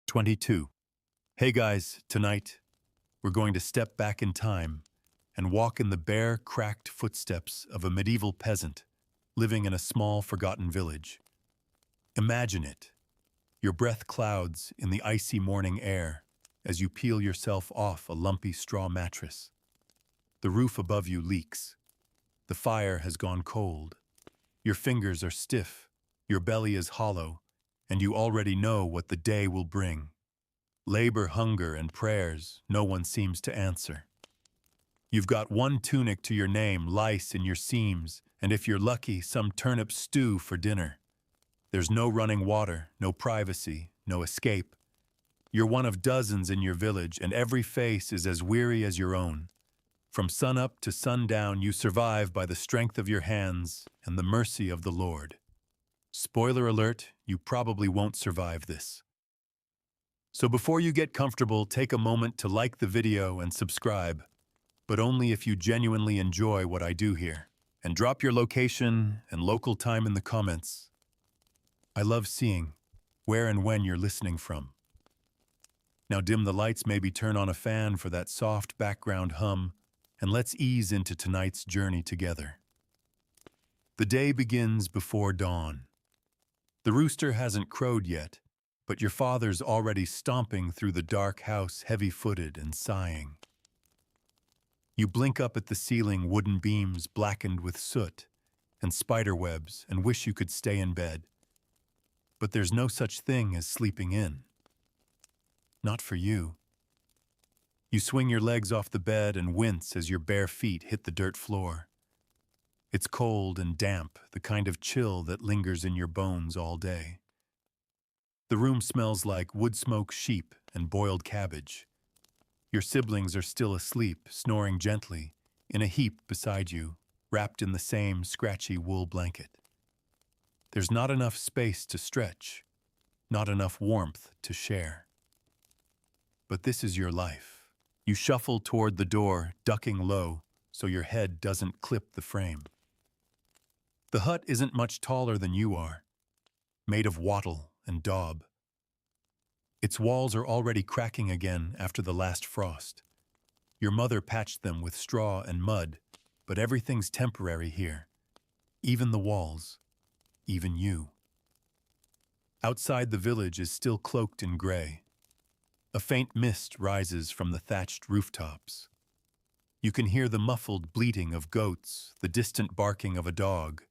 22. Hey guys, tonight we're going to step back in time and walk in the bare, cracked footsteps of a medieval peasant living in a small, forgotten village. Imagine it. Your breath clouds in the icy morning air as you peel yourself off a lumpy straw mattress. The roof above you leaks. The fire has gone cold. Your fingers are stiff, your belly is hollow, and you already know what the day will bring. Labor, hunger, and prayers no one seems to answer. You've got one tunic to your name, lice in your seams, and if you're lucky, some turnip stew for dinner. There's no running water, no privacy, no escape. You're one of dozens in your village, and every face is as weary as your own. From sunup to sundown, you survive by the strength of your hands and the mercy of the Lord. Spoiler alert, you probably won't survive this. So before you get comfortable, take a moment to like the video and subscribe, but only if you genuinely enjoy what I do here. And drop your location and local time in the comments. I love seeing where and when you're listening from. Now dim the lights, maybe turn on a fan for that soft background hum, and let's ease into tonight's journey together. The day begins before dawn. The rooster hasn't crowed yet, but your father's already stomping through the dark house, heavy-footed and sighing. You blink up at the ceiling, wooden beams blackened with soot and spider webs, and wish you could stay in bed. But there's no such thing as sleeping in. Not for you. You swing your legs off the bed and wince as your bare feet hit the dirt floor. It's cold and damp, the kind of chill that lingers in your bones all day. The room smells like wood smoke, sheep, and boiled cabbage. Your siblings are still asleep, snoring gently, in a heap beside you, wrapped in the same scratchy wool blanket. There's not enough space to stretch, not enough warmth to share. But this is your life. You shuffle toward the door, ducking low, so your head doesn't clip the frame. The hut isn't much taller than you are, made of wattle and daub. Its walls are already cracking again after the last frost. Your mother patched them with straw and mud, but everything's temporary here. Even the walls, even you. Outside, the village is still cloaked in gray. A faint mist rises from the thatched rooftops. You can hear the muffled bleating of goats, the distant barking of a dog,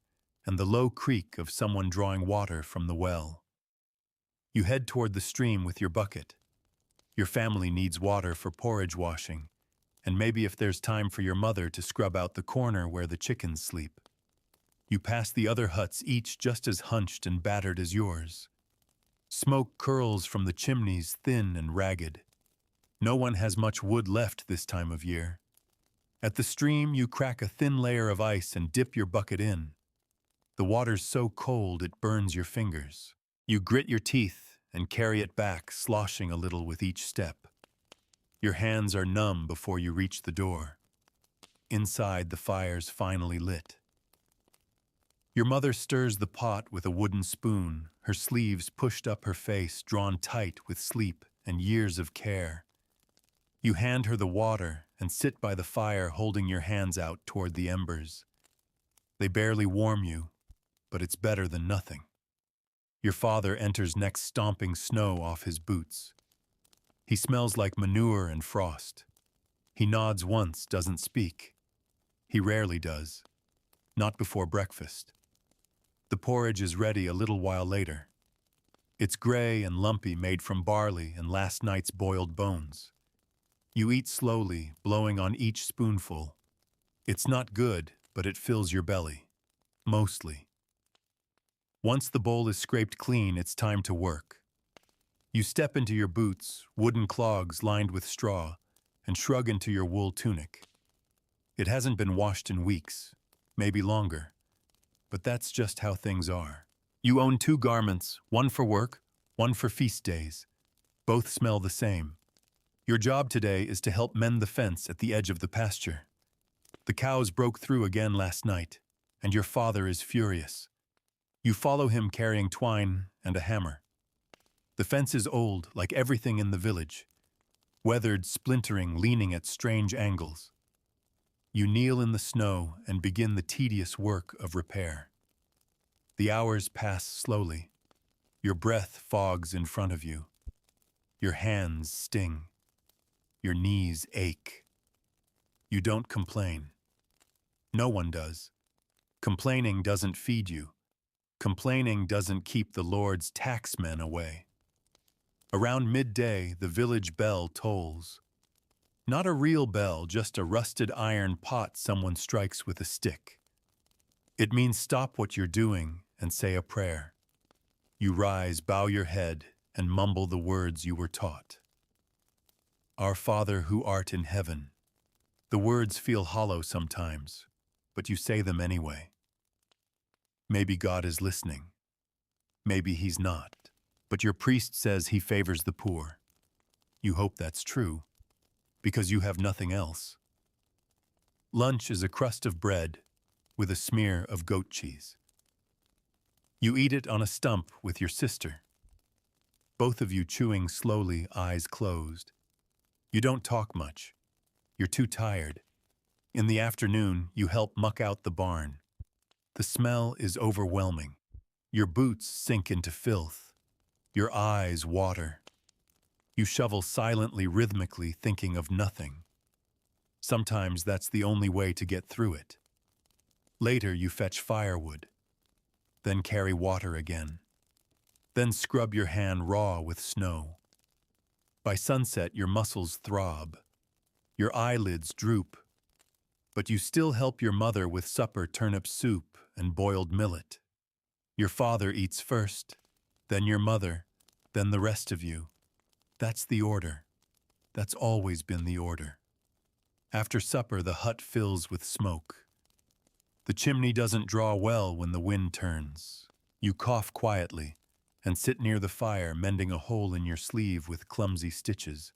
and the low creak of someone drawing water from the well. You head toward the stream with your bucket. Your family needs water for porridge washing, and maybe if there's time for your mother to scrub out the corner where the chickens sleep. You pass the other huts, each just as hunched and battered as yours. Smoke curls from the chimneys, thin and ragged. No one has much wood left this time of year. At the stream, you crack a thin layer of ice and dip your bucket in. The water's so cold it burns your fingers. You grit your teeth and carry it back, sloshing a little with each step. Your hands are numb before you reach the door. Inside, the fire's finally lit. Your mother stirs the pot with a wooden spoon, her sleeves pushed up her face, drawn tight with sleep and years of care. You hand her the water and sit by the fire, holding your hands out toward the embers. They barely warm you, but it's better than nothing. Your father enters next, stomping snow off his boots. He smells like manure and frost. He nods once, doesn't speak. He rarely does. Not before breakfast. The porridge is ready a little while later. It's gray and lumpy, made from barley and last night's boiled bones. You eat slowly, blowing on each spoonful. It's not good, but it fills your belly. Mostly. Once the bowl is scraped clean, it's time to work. You step into your boots, wooden clogs lined with straw, and shrug into your wool tunic. It hasn't been washed in weeks, maybe longer. But that's just how things are. You own 2 garments, one for work, one for feast days. Both smell the same. Your job today is to help mend the fence at the edge of the pasture. The cows broke through again last night, and your father is furious. You follow him carrying twine and a hammer. The fence is old, like everything in the village, weathered, splintering, leaning at strange angles. You kneel in the snow and begin the tedious work of repair. The hours pass slowly. Your breath fogs in front of you. Your hands sting. Your knees ache. You don't complain. No one does. Complaining doesn't feed you. Complaining doesn't keep the Lord's taxmen away. Around midday, the village bell tolls. Not a real bell, just a rusted iron pot someone strikes with a stick. It means stop what you're doing and say a prayer. You rise, bow your head, and mumble the words you were taught. Our Father who art in heaven. The words feel hollow sometimes, but you say them anyway. Maybe God is listening. Maybe he's not. But your priest says he favors the poor. You hope that's true, because you have nothing else. Lunch is a crust of bread with a smear of goat cheese. You eat it on a stump with your sister, both of you chewing slowly, eyes closed. You don't talk much. You're too tired. In the afternoon, you help muck out the barn. The smell is overwhelming. Your boots sink into filth. Your eyes water. You shovel silently, rhythmically, thinking of nothing. Sometimes that's the only way to get through it. Later, you fetch firewood, then carry water again, then scrub your hand raw with snow. By sunset, your muscles throb, your eyelids droop, but you still help your mother with supper, turnip soup and boiled millet. Your father eats first, then your mother, then the rest of you. That's the order. That's always been the order. After supper, the hut fills with smoke. The chimney doesn't draw well when the wind turns. You cough quietly and sit near the fire, mending a hole in your sleeve with clumsy stitches.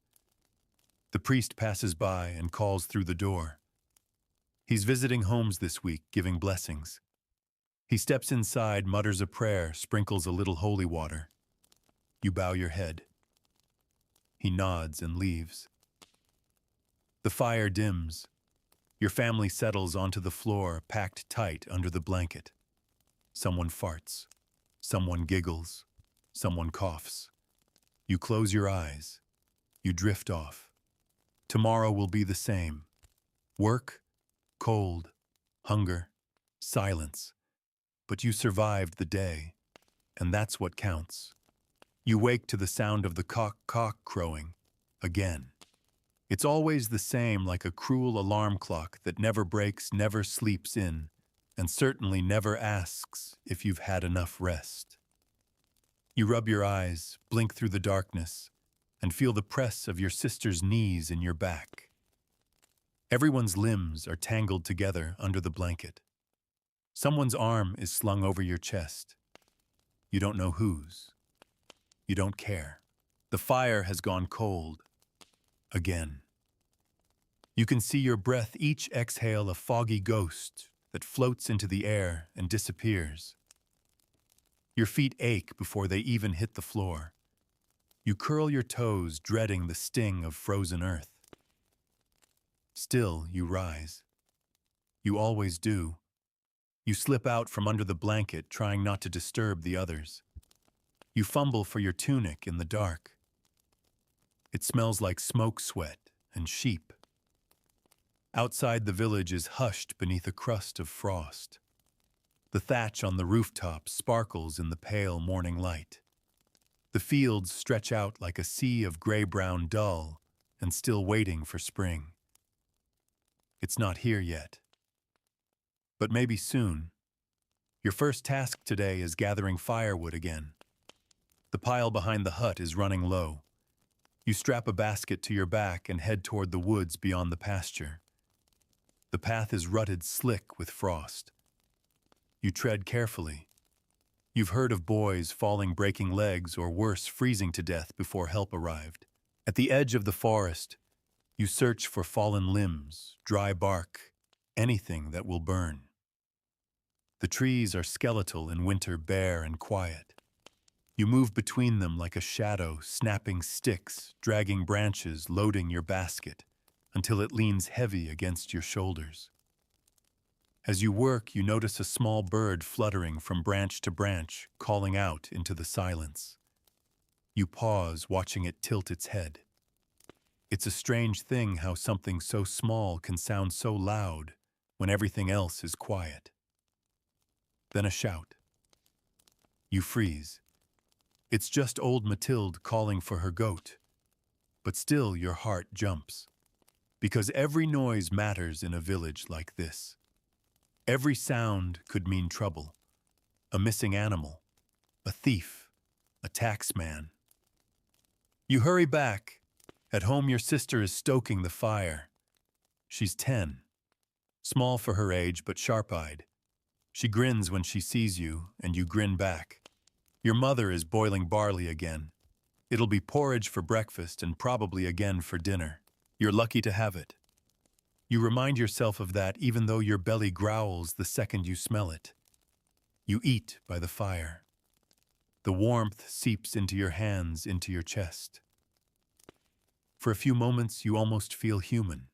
The priest passes by and calls through the door. He's visiting homes this week, giving blessings. He steps inside, mutters a prayer, sprinkles a little holy water. You bow your head. He nods and leaves. The fire dims. Your family settles onto the floor, packed tight under the blanket. Someone farts. Someone giggles. Someone coughs. You close your eyes. You drift off. Tomorrow will be the same. Work, cold, hunger, silence. But you survived the day, and that's what counts. You wake to the sound of the cock crowing again. It's always the same, like a cruel alarm clock that never breaks, never sleeps in, and certainly never asks if you've had enough rest. You rub your eyes, blink through the darkness, and feel the press of your sister's knees in your back. Everyone's limbs are tangled together under the blanket. Someone's arm is slung over your chest. You don't know whose. You don't care. The fire has gone cold. Again. You can see your breath each exhale a foggy ghost that floats into the air and disappears. Your feet ache before they even hit the floor. You curl your toes, dreading the sting of frozen earth. Still, you rise. You always do. You slip out from under the blanket, trying not to disturb the others. You fumble for your tunic in the dark. It smells like smoke, sweat, and sheep. Outside, the village is hushed beneath a crust of frost. The thatch on the rooftop sparkles in the pale morning light. The fields stretch out like a sea of gray-brown dull and still waiting for spring. It's not here yet. But maybe soon. Your first task today is gathering firewood again. The pile behind the hut is running low. You strap a basket to your back and head toward the woods beyond the pasture. The path is rutted slick with frost. You tread carefully. You've heard of boys falling, breaking legs, or worse, freezing to death before help arrived. At the edge of the forest, you search for fallen limbs, dry bark, anything that will burn. The trees are skeletal in winter, bare and quiet. You move between them like a shadow, snapping sticks, dragging branches, loading your basket, until it leans heavy against your shoulders. As you work, you notice a small bird fluttering from branch to branch, calling out into the silence. You pause, watching it tilt its head. It's a strange thing how something so small can sound so loud when everything else is quiet. Then a shout. You freeze. It's just old Mathilde calling for her goat. But still your heart jumps. Because every noise matters in a village like this. Every sound could mean trouble. A missing animal. A thief. A taxman. You hurry back. At home your sister is stoking the fire. She's 10. Small for her age, but sharp-eyed. She grins when she sees you, and you grin back. Your mother is boiling barley again. It'll be porridge for breakfast and probably again for dinner. You're lucky to have it. You remind yourself of that even though your belly growls the second you smell it. You eat by the fire. The warmth seeps into your hands, into your chest. For a few moments, you almost feel human.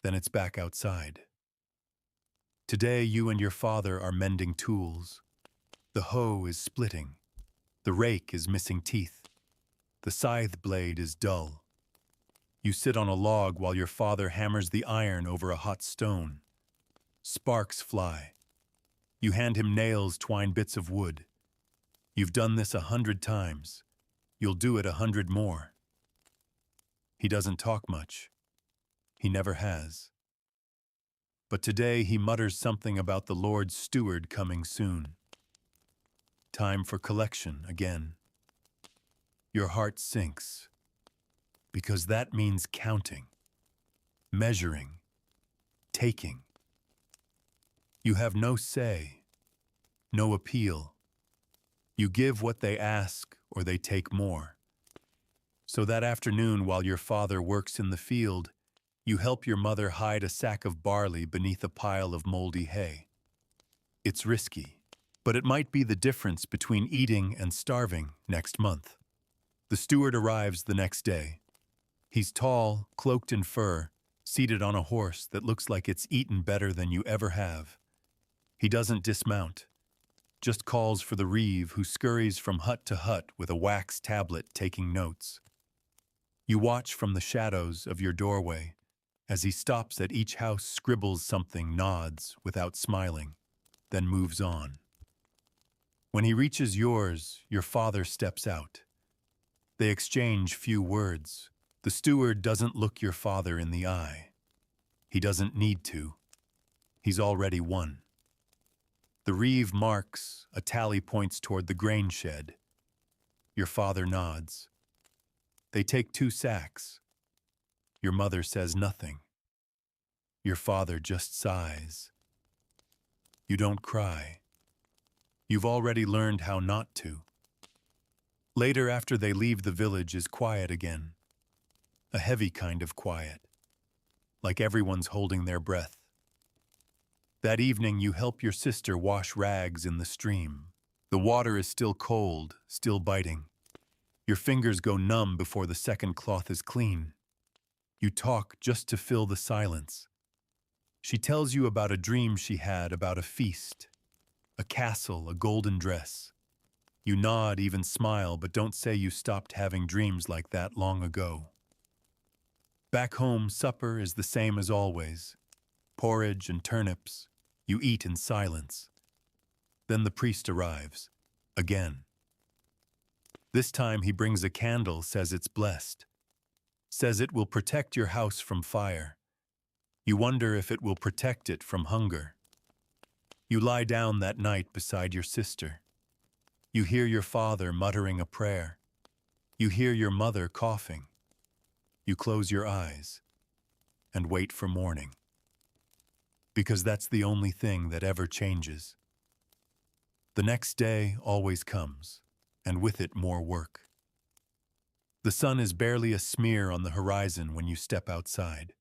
Then it's back outside. Today, you and your father are mending tools. The hoe is splitting. The rake is missing teeth. The scythe blade is dull. You sit on a log while your father hammers the iron over a hot stone. Sparks fly. You hand him nails, twine bits of wood. You've done this 100 times. You'll do it 100 more. He doesn't talk much. He never has. But today he mutters something about the Lord's steward coming soon. Time for collection again. Your heart sinks, because that means counting, measuring, taking. You have no say, no appeal. You give what they ask or they take more. So that afternoon, while your father works in the field, you help your mother hide a sack of barley beneath a pile of moldy hay. It's risky, but it might be the difference between eating and starving next month. The steward arrives the next day. He's tall, cloaked in fur, seated on a horse that looks like it's eaten better than you ever have. He doesn't dismount, just calls for the reeve who scurries from hut to hut with a wax tablet taking notes. You watch from the shadows of your doorway as he stops at each house, scribbles something, nods without smiling, then moves on. When he reaches yours, your father steps out. They exchange few words. The steward doesn't look your father in the eye. He doesn't need to. He's already won. The reeve marks, a tally points toward the grain shed. Your father nods. They take 2 sacks. Your mother says nothing. Your father just sighs. You don't cry. You've already learned how not to. Later, after they leave, the village is quiet again. A heavy kind of quiet, like everyone's holding their breath. That evening, you help your sister wash rags in the stream. The water is still cold, still biting. Your fingers go numb before the second cloth is clean. You talk just to fill the silence. She tells you about a dream she had about a feast, a castle, a golden dress. You nod, even smile, but don't say you stopped having dreams like that long ago. Back home, supper is the same as always. Porridge and turnips. You eat in silence. Then the priest arrives, again. This time he brings a candle, says it's blessed. Says it will protect your house from fire. You wonder if it will protect it from hunger. You lie down that night beside your sister. You hear your father muttering a prayer. You hear your mother coughing. You close your eyes and wait for morning. Because that's the only thing that ever changes. The next day always comes, and with it more work. The sun is barely a smear on the horizon when you step outside.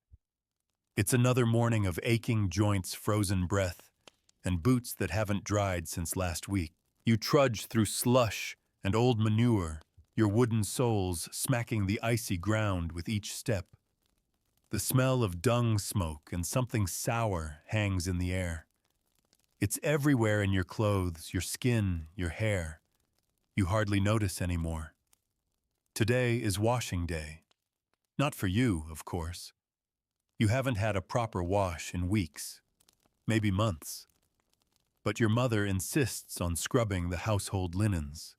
It's another morning of aching joints, frozen breath, and boots that haven't dried since last week. You trudge through slush and old manure, your wooden soles smacking the icy ground with each step. The smell of dung smoke and something sour hangs in the air. It's everywhere in your clothes, your skin, your hair. You hardly notice anymore. Today is washing day. Not for you, of course. You haven't had a proper wash in weeks, maybe months. But your mother insists on scrubbing the household linens.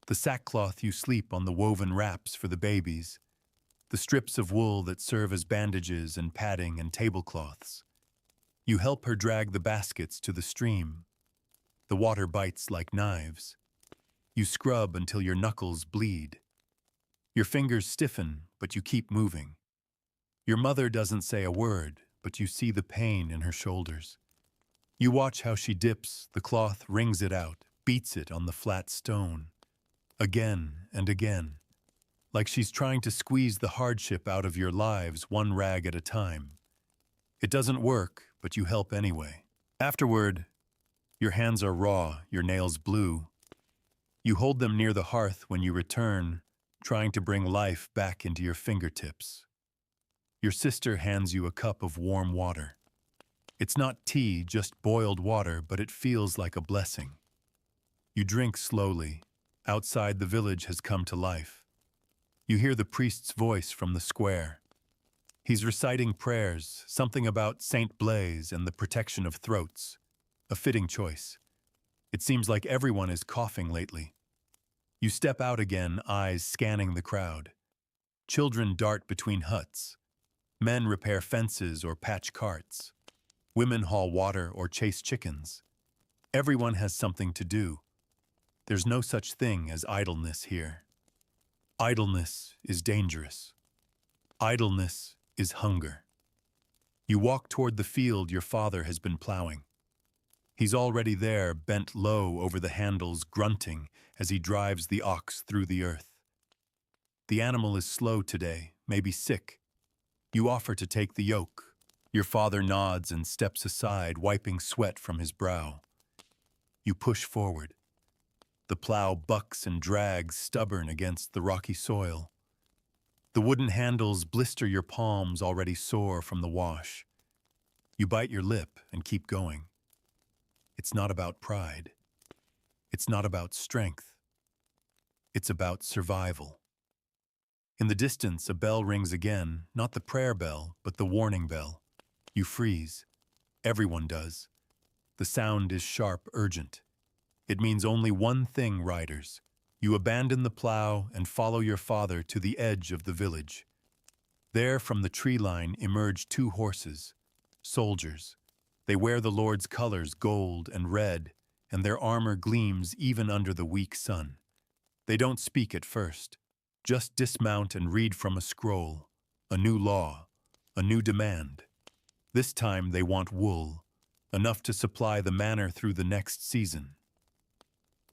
The sackcloth you sleep on, the woven wraps for the babies, the strips of wool that serve as bandages and padding and tablecloths. You help her drag the baskets to the stream. The water bites like knives. You scrub until your knuckles bleed. Your fingers stiffen, but you keep moving. Your mother doesn't say a word, but you see the pain in her shoulders. You watch how she dips the cloth, wrings it out, beats it on the flat stone. Again and again, like she's trying to squeeze the hardship out of your lives one rag at a time. It doesn't work, but you help anyway. Afterward, your hands are raw, your nails blue. You hold them near the hearth when you return, trying to bring life back into your fingertips. Your sister hands you a cup of warm water. It's not tea, just boiled water, but it feels like a blessing. You drink slowly. Outside, the village has come to life. You hear the priest's voice from the square. He's reciting prayers, something about Saint Blaise and the protection of throats. A fitting choice. It seems like everyone is coughing lately. You step out again, eyes scanning the crowd. Children dart between huts. Men repair fences or patch carts. Women haul water or chase chickens. Everyone has something to do. There's no such thing as idleness here. Idleness is dangerous. Idleness is hunger. You walk toward the field your father has been plowing. He's already there, bent low over the handles, grunting as he drives the ox through the earth. The animal is slow today, maybe sick. You offer to take the yoke. Your father nods and steps aside, wiping sweat from his brow. You push forward. The plow bucks and drags, stubborn against the rocky soil. The wooden handles blister your palms, already sore from the wash. You bite your lip and keep going. It's not about pride. It's not about strength. It's about survival. In the distance, a bell rings again, not the prayer bell, but the warning bell. You freeze. Everyone does. The sound is sharp, urgent. It means only one thing, riders. You abandon the plow and follow your father to the edge of the village. There, from the tree line, emerge two horses, soldiers. They wear the Lord's colors, gold and red, and their armor gleams even under the weak sun. They don't speak at first, just dismount and read from a scroll, a new law, a new demand. This time they want wool, enough to supply the manor through the next season.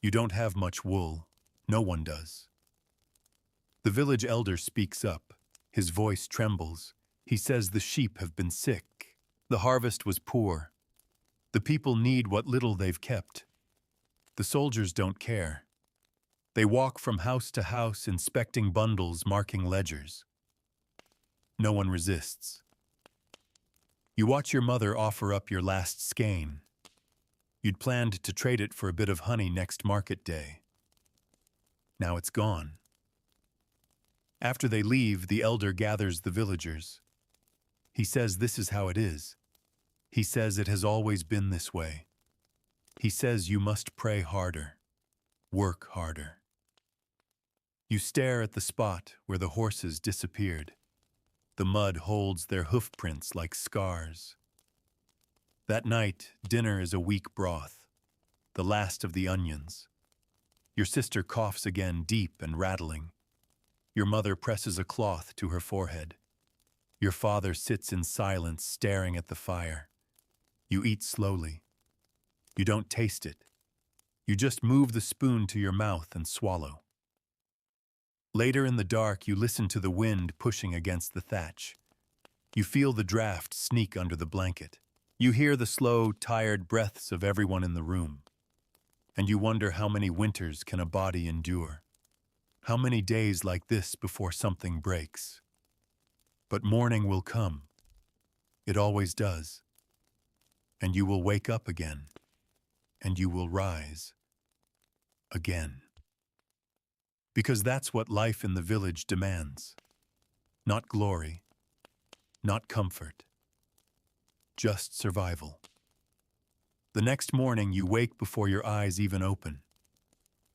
You don't have much wool. No one does. The village elder speaks up. His voice trembles. He says the sheep have been sick. The harvest was poor. The people need what little they've kept. The soldiers don't care. They walk from house to house, inspecting bundles, marking ledgers. No one resists. You watch your mother offer up your last skein. You'd planned to trade it for a bit of honey next market day. Now it's gone. After they leave, the elder gathers the villagers. He says this is how it is. He says it has always been this way. He says you must pray harder, work harder. You stare at the spot where the horses disappeared. The mud holds their hoof prints like scars. That night, dinner is a weak broth, the last of the onions. Your sister coughs again, deep and rattling. Your mother presses a cloth to her forehead. Your father sits in silence, staring at the fire. You eat slowly. You don't taste it. You just move the spoon to your mouth and swallow. Later in the dark, you listen to the wind pushing against the thatch. You feel the draft sneak under the blanket. You hear the slow, tired breaths of everyone in the room. and you wonder how many winters can a body endure. How many days like this before something breaks? But morning will come. It always does. And you will wake up again. And you will rise again. Because that's what life in the village demands. Not glory, not comfort, just survival. The next morning you wake before your eyes even open.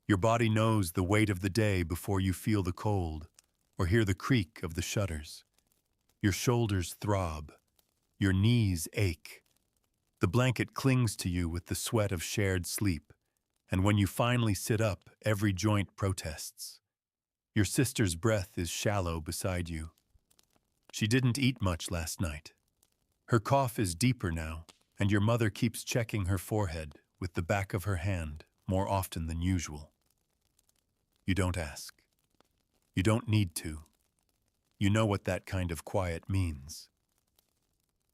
Your body knows the weight of the day before you feel the cold or hear the creak of the shutters. Your shoulders throb, your knees ache. The blanket clings to you with the sweat of shared sleep, and when you finally sit up, every joint protests. Your sister's breath is shallow beside you. She didn't eat much last night. Her cough is deeper now, and your mother keeps checking her forehead with the back of her hand more often than usual. You don't ask. You don't need to. You know what that kind of quiet means.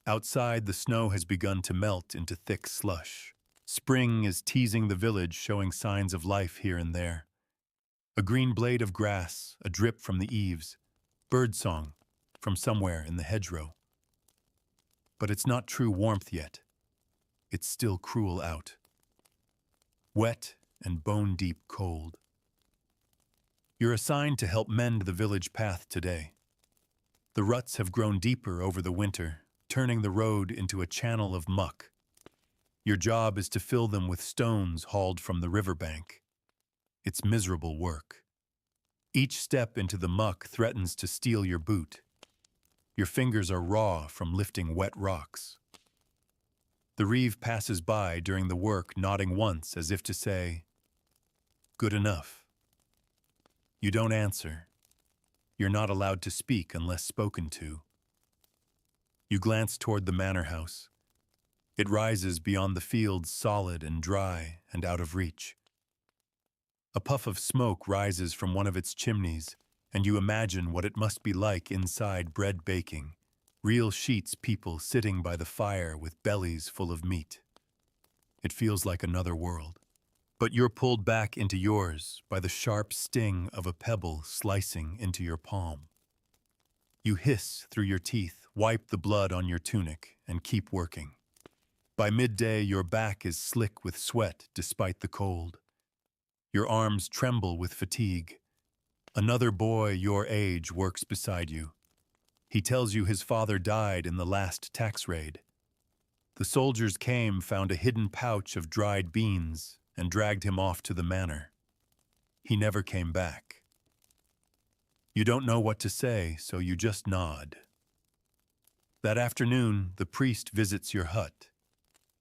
Outside, the snow has begun to melt into thick slush. Spring is teasing the village, showing signs of life here and there. A green blade of grass, a drip from the eaves, birdsong from somewhere in the hedgerow. But it's not true warmth yet. It's still cruel out. Wet and bone-deep cold. You're assigned to help mend the village path today. The ruts have grown deeper over the winter, turning the road into a channel of muck. Your job is to fill them with stones hauled from the riverbank. It's miserable work. Each step into the muck threatens to steal your boot. Your fingers are raw from lifting wet rocks. The reeve passes by during the work, nodding once as if to say, "Good enough." You don't answer. You're not allowed to speak unless spoken to. You glance toward the manor house. It rises beyond the fields, solid and dry and out of reach. A puff of smoke rises from one of its chimneys, and you imagine what it must be like inside, bread baking, real sheets people sitting by the fire with bellies full of meat. It feels like another world. But you're pulled back into yours by the sharp sting of a pebble slicing into your palm. You hiss through your teeth, wipe the blood on your tunic, and keep working. By midday, your back is slick with sweat despite the cold. Your arms tremble with fatigue. Another boy your age works beside you. He tells you his father died in the last tax raid. The soldiers came, found a hidden pouch of dried beans, and dragged him off to the manor. He never came back. You don't know what to say, so you just nod. That afternoon, the priest visits your hut.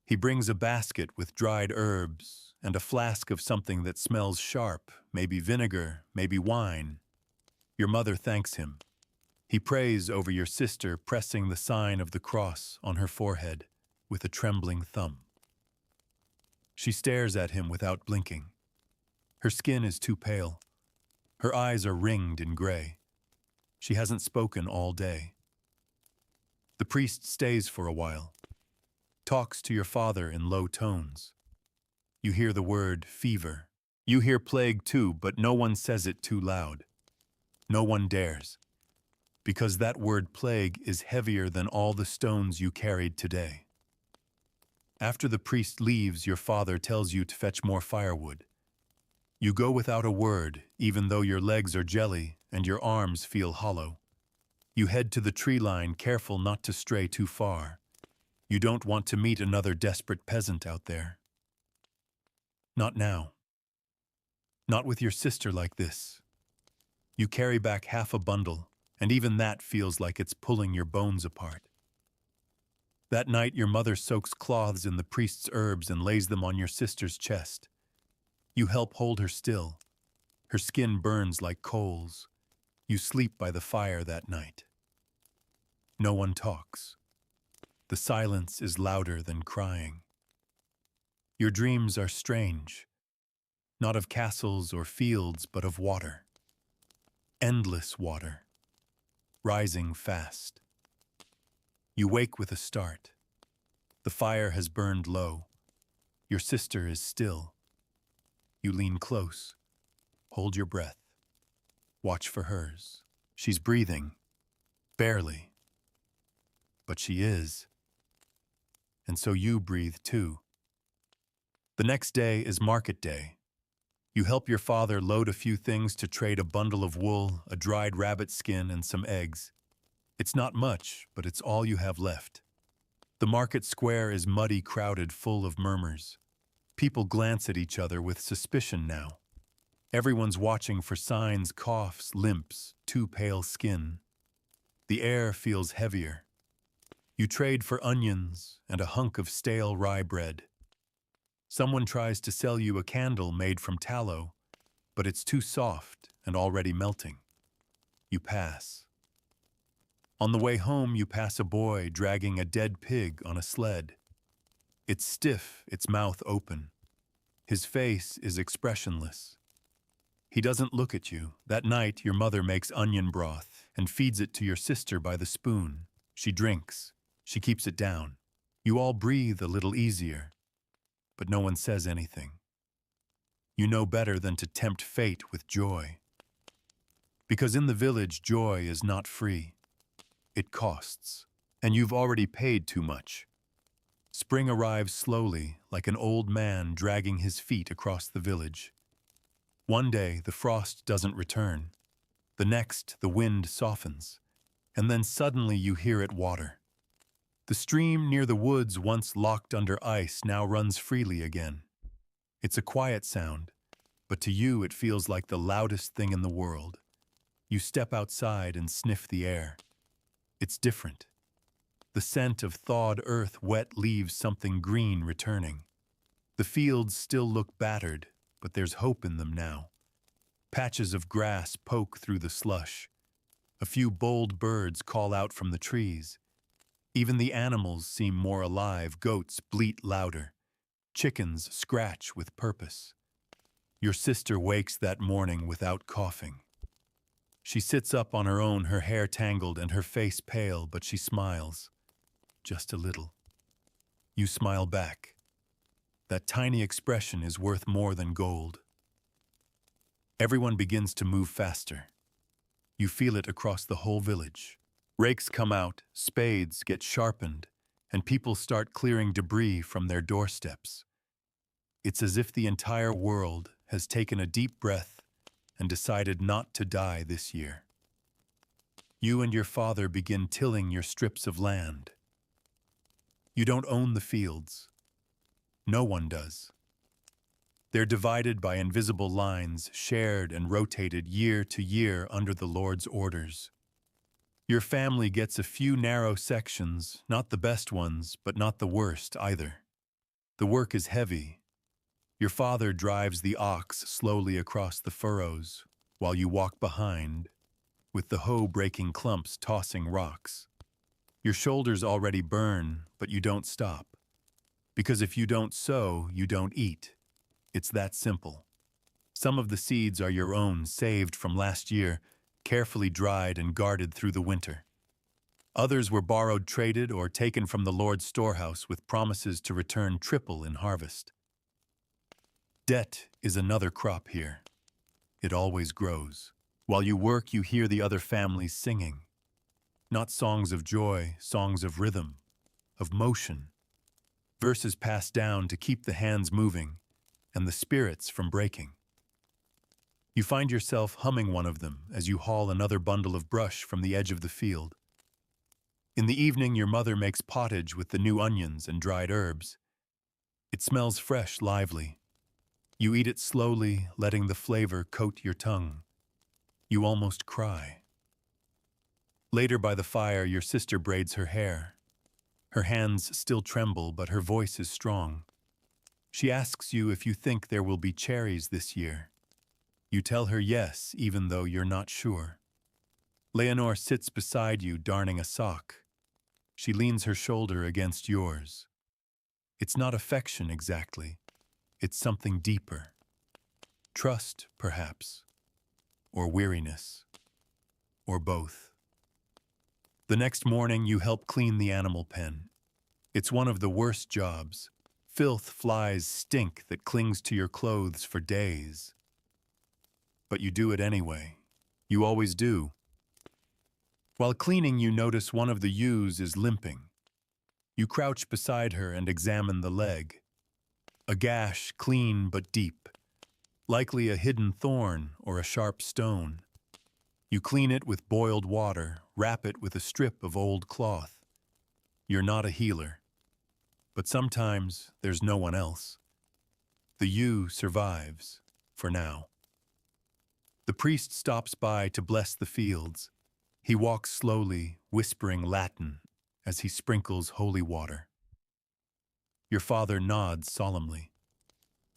He brings a basket with dried herbs and a flask of something that smells sharp, maybe vinegar, maybe wine. Your mother thanks him. He prays over your sister, pressing the sign of the cross on her forehead with a trembling thumb. She stares at him without blinking. Her skin is too pale. Her eyes are ringed in gray. She hasn't spoken all day. The priest stays for a while, talks to your father in low tones. You hear the word fever. You hear plague too, but no one says it too loud. No one dares. Because that word plague is heavier than all the stones you carried today. After the priest leaves, your father tells you to fetch more firewood. You go without a word, even though your legs are jelly and your arms feel hollow. You head to the tree line, careful not to stray too far. You don't want to meet another desperate peasant out there. Not now. Not with your sister like this. You carry back half a bundle, and even that feels like it's pulling your bones apart. That night, your mother soaks cloths in the priest's herbs and lays them on your sister's chest. You help hold her still. Her skin burns like coals. You sleep by the fire that night. No one talks. The silence is louder than crying. Your dreams are strange, not of castles or fields, but of water. Endless water, rising fast. You wake with a start. The fire has burned low. Your sister is still. You lean close, hold your breath, watch for hers. She's breathing, barely, but she is, and so you breathe too. The next day is market day. You help your father load a few things to trade a bundle of wool, a dried rabbit skin, and some eggs. It's not much, but it's all you have left. The market square is muddy, crowded, full of murmurs. People glance at each other with suspicion now. Everyone's watching for signs, coughs, limps, too pale skin. The air feels heavier. You trade for onions and a hunk of stale rye bread. Someone tries to sell you a candle made from tallow, but it's too soft and already melting. You pass. On the way home, you pass a boy dragging a dead pig on a sled. It's stiff, its mouth open. His face is expressionless. He doesn't look at you. That night, your mother makes onion broth and feeds it to your sister by the spoon. She drinks. She keeps it down. You all breathe a little easier, but no one says anything. You know better than to tempt fate with joy. Because in the village, joy is not free. It costs, and you've already paid too much. Spring arrives slowly, like an old man dragging his feet across the village. One day, the frost doesn't return. The next, the wind softens, and then suddenly you hear it water. The stream near the woods, once locked under ice, now runs freely again. It's a quiet sound, but to you it feels like the loudest thing in the world. You step outside and sniff the air. It's different. The scent of thawed earth, wet leaves, something green returning. The fields still look battered, but there's hope in them now. Patches of grass poke through the slush. A few bold birds call out from the trees. Even the animals seem more alive. Goats bleat louder. Chickens scratch with purpose. Your sister wakes that morning without coughing. She sits up on her own, her hair tangled and her face pale, but she smiles. Just a little. You smile back. That tiny expression is worth more than gold. Everyone begins to move faster. You feel it across the whole village. Rakes come out, spades get sharpened, and people start clearing debris from their doorsteps. It's as if the entire world has taken a deep breath and decided not to die this year. You and your father begin tilling your strips of land. You don't own the fields. No one does. They're divided by invisible lines, shared and rotated year to year under the Lord's orders. Your family gets a few narrow sections, not the best ones, but not the worst either. The work is heavy. Your father drives the ox slowly across the furrows, while you walk behind, with the hoe breaking clumps, tossing rocks. Your shoulders already burn, but you don't stop. Because if you don't sow, you don't eat. It's that simple. Some of the seeds are your own, saved from last year, carefully dried and guarded through the winter. Others were borrowed, traded, or taken from the Lord's storehouse with promises to return triple in harvest. Debt is another crop here. It always grows. While you work, you hear the other families singing. Not songs of joy, songs of rhythm, of motion. Verses passed down to keep the hands moving and the spirits from breaking. You find yourself humming one of them as you haul another bundle of brush from the edge of the field. In the evening, your mother makes pottage with the new onions and dried herbs. It smells fresh, lively. You eat it slowly, letting the flavor coat your tongue. You almost cry. Later by the fire, your sister braids her hair. Her hands still tremble, but her voice is strong. She asks you if you think there will be cherries this year. You tell her yes, even though you're not sure. Leonore sits beside you, darning a sock. She leans her shoulder against yours. It's not affection exactly. It's something deeper. Trust, perhaps. Or weariness. Or both. The next morning, you help clean the animal pen. It's one of the worst jobs. Filth flies stink that clings to your clothes for days. But you do it anyway. You always do. While cleaning, you notice one of the ewes is limping. You crouch beside her and examine the leg. A gash, clean but deep, likely a hidden thorn or a sharp stone. You clean it with boiled water, wrap it with a strip of old cloth. You're not a healer. But sometimes there's no one else. The ewe survives, for now. The priest stops by to bless the fields. He walks slowly, whispering Latin as he sprinkles holy water. Your father nods solemnly.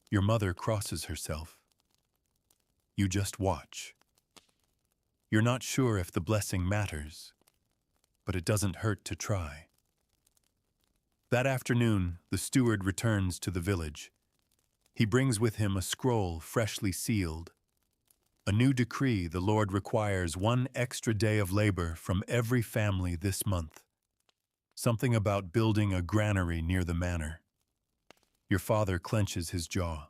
Your mother crosses herself. You just watch. You're not sure if the blessing matters, but it doesn't hurt to try. That afternoon, the steward returns to the village. He brings with him a scroll freshly sealed. A new decree: the Lord requires 1 extra day of labor from every family this month. Something about building a granary near the manor. Your father clenches his jaw.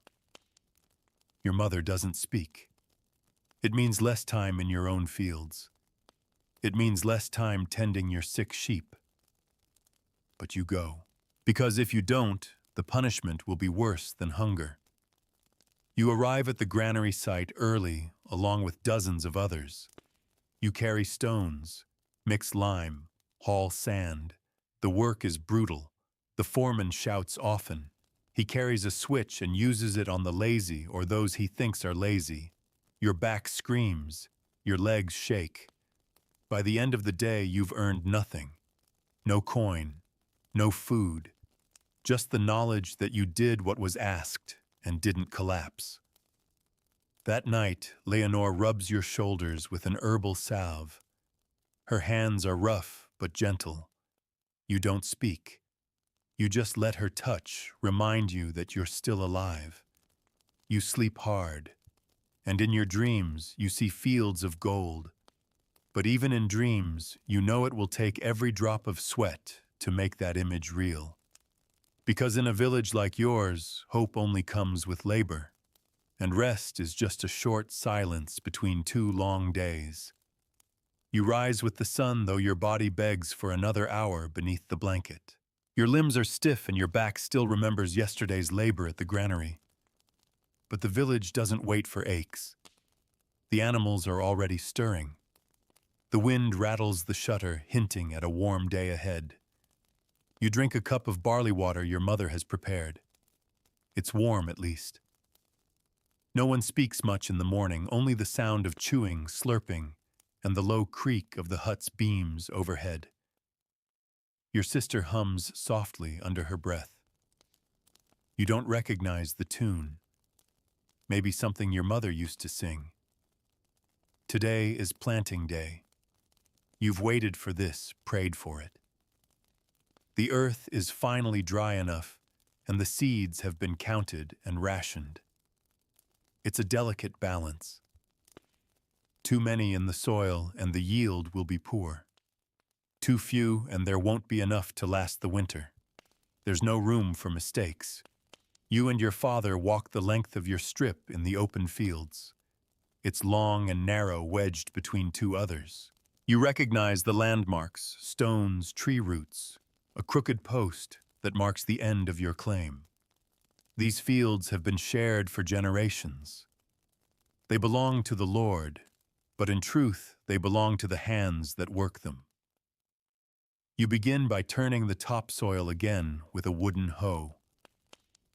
Your mother doesn't speak. It means less time in your own fields. It means less time tending your sick sheep. But you go. Because if you don't, the punishment will be worse than hunger. You arrive at the granary site early, along with dozens of others. You carry stones, mix lime, haul sand. The work is brutal. The foreman shouts often. He carries a switch and uses it on the lazy or those he thinks are lazy. Your back screams. Your legs shake. By the end of the day, you've earned nothing. No coin, no food. Just the knowledge that you did what was asked and didn't collapse. That night, Leonore rubs your shoulders with an herbal salve. Her hands are rough but gentle. You don't speak. You just let her touch remind you that you're still alive. You sleep hard, and in your dreams you see fields of gold. But even in dreams, you know it will take every drop of sweat to make that image real. Because in a village like yours, hope only comes with labor, and rest is just a short silence between 2 long days. You rise with the sun, though your body begs for another hour beneath the blanket. Your limbs are stiff and your back still remembers yesterday's labor at the granary. But the village doesn't wait for aches. The animals are already stirring. The wind rattles the shutter, hinting at a warm day ahead. You drink a cup of barley water your mother has prepared. It's warm, at least. No one speaks much in the morning, only the sound of chewing, slurping, and the low creak of the hut's beams overhead. Your sister hums softly under her breath. You don't recognize the tune. Maybe something your mother used to sing. Today is planting day. You've waited for this, prayed for it. The earth is finally dry enough, and the seeds have been counted and rationed. It's a delicate balance. Too many in the soil, and the yield will be poor. Too few, and there won't be enough to last the winter. There's no room for mistakes. You and your father walk the length of your strip in the open fields. It's long and narrow, wedged between 2 others. You recognize the landmarks, stones, tree roots, a crooked post that marks the end of your claim. These fields have been shared for generations. They belong to the Lord, but in truth, they belong to the hands that work them. You begin by turning the topsoil again with a wooden hoe.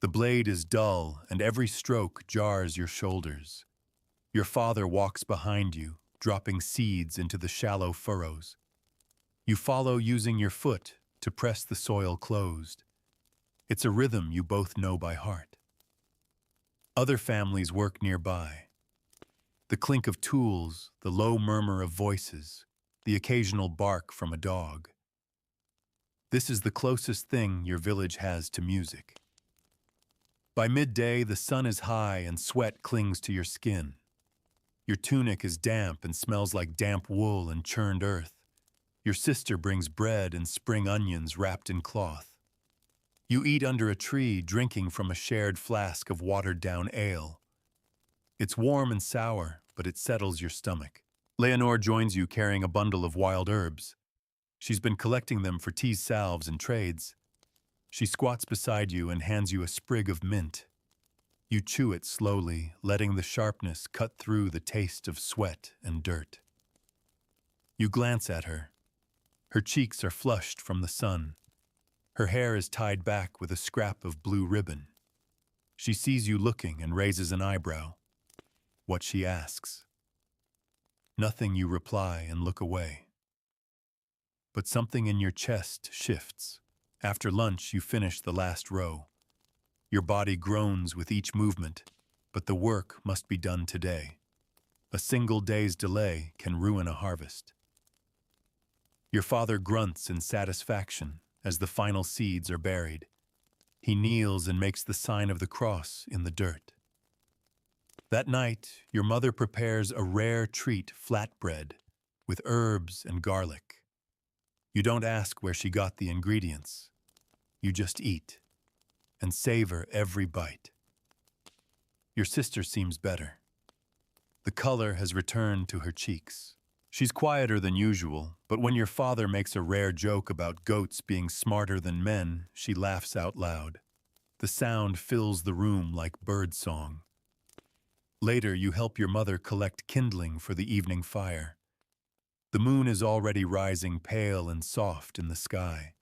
The blade is dull, and every stroke jars your shoulders. Your father walks behind you, dropping seeds into the shallow furrows. You follow using your foot to press the soil closed. It's a rhythm you both know by heart. Other families work nearby. The clink of tools, the low murmur of voices, the occasional bark from a dog. This is the closest thing your village has to music. By midday, the sun is high and sweat clings to your skin. Your tunic is damp and smells like damp wool and churned earth. Your sister brings bread and spring onions wrapped in cloth. You eat under a tree, drinking from a shared flask of watered-down ale. It's warm and sour, but it settles your stomach. Leonore joins you carrying a bundle of wild herbs. She's been collecting them for tea salves and trades. She squats beside you and hands you a sprig of mint. You chew it slowly, letting the sharpness cut through the taste of sweat and dirt. You glance at her. Her cheeks are flushed from the sun. Her hair is tied back with a scrap of blue ribbon. She sees you looking and raises an eyebrow. What she asks? Nothing, you reply and look away. But something in your chest shifts. After lunch, you finish the last row. Your body groans with each movement, but the work must be done today. A single day's delay can ruin a harvest. Your father grunts in satisfaction as the final seeds are buried. He kneels and makes the sign of the cross in the dirt. That night, your mother prepares a rare treat, flatbread, with herbs and garlic. You don't ask where she got the ingredients. You just eat and savor every bite. Your sister seems better. The color has returned to her cheeks. She's quieter than usual, but when your father makes a rare joke about goats being smarter than men, she laughs out loud. The sound fills the room like bird song. Later, you help your mother collect kindling for the evening fire. The moon is already rising pale and soft in the sky.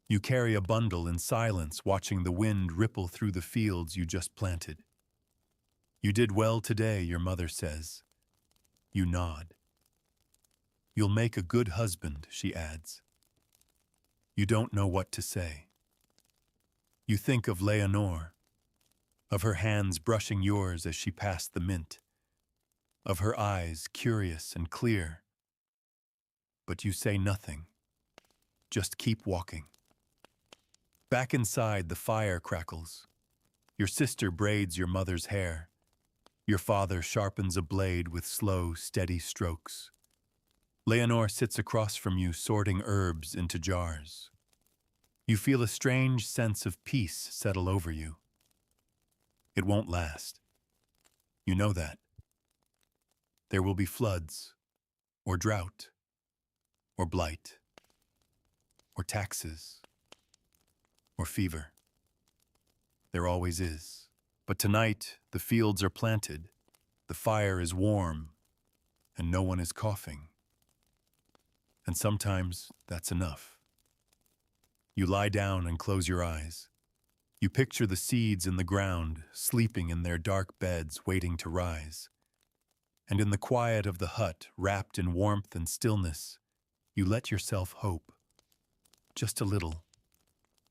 You carry a bundle in silence, watching the wind ripple through the fields you just planted. You did well today, your mother says. You nod. You'll make a good husband, she adds. You don't know what to say. You think of Leonore, of her hands brushing yours as she passed the mint, of her eyes curious and clear. But you say nothing. Just keep walking. Back inside, the fire crackles. Your sister braids your mother's hair. Your father sharpens a blade with slow, steady strokes. Leonore sits across from you, sorting herbs into jars. You feel a strange sense of peace settle over you. It won't last. You know that. There will be floods, or drought, or blight, or taxes, or fever. There always is. But tonight, the fields are planted, the fire is warm, and no one is coughing. And sometimes that's enough. You lie down and close your eyes. You picture the seeds in the ground, sleeping in their dark beds, waiting to rise. And in the quiet of the hut, wrapped in warmth and stillness, you let yourself hope. Just a little.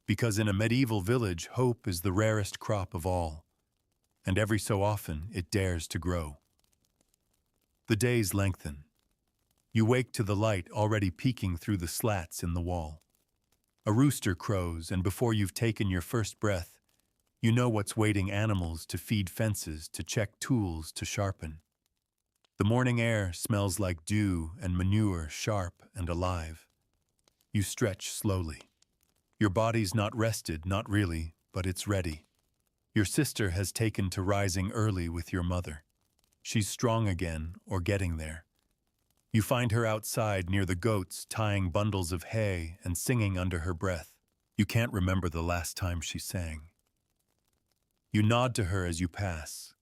Because in a medieval village, hope is the rarest crop of all. And every so often, it dares to grow. The days lengthen. You wake to the light already peeking through the slats in the wall. A rooster crows, and before you've taken your first breath, you know what's waiting: animals to feed, fences to check, tools to sharpen. The morning air smells like dew and manure, sharp and alive. You stretch slowly. Your body's not rested, not really, but it's ready. Your sister has taken to rising early with your mother. She's strong again, or getting there. You find her outside near the goats, tying bundles of hay and singing under her breath. You can't remember the last time she sang. You nod to her as you pass.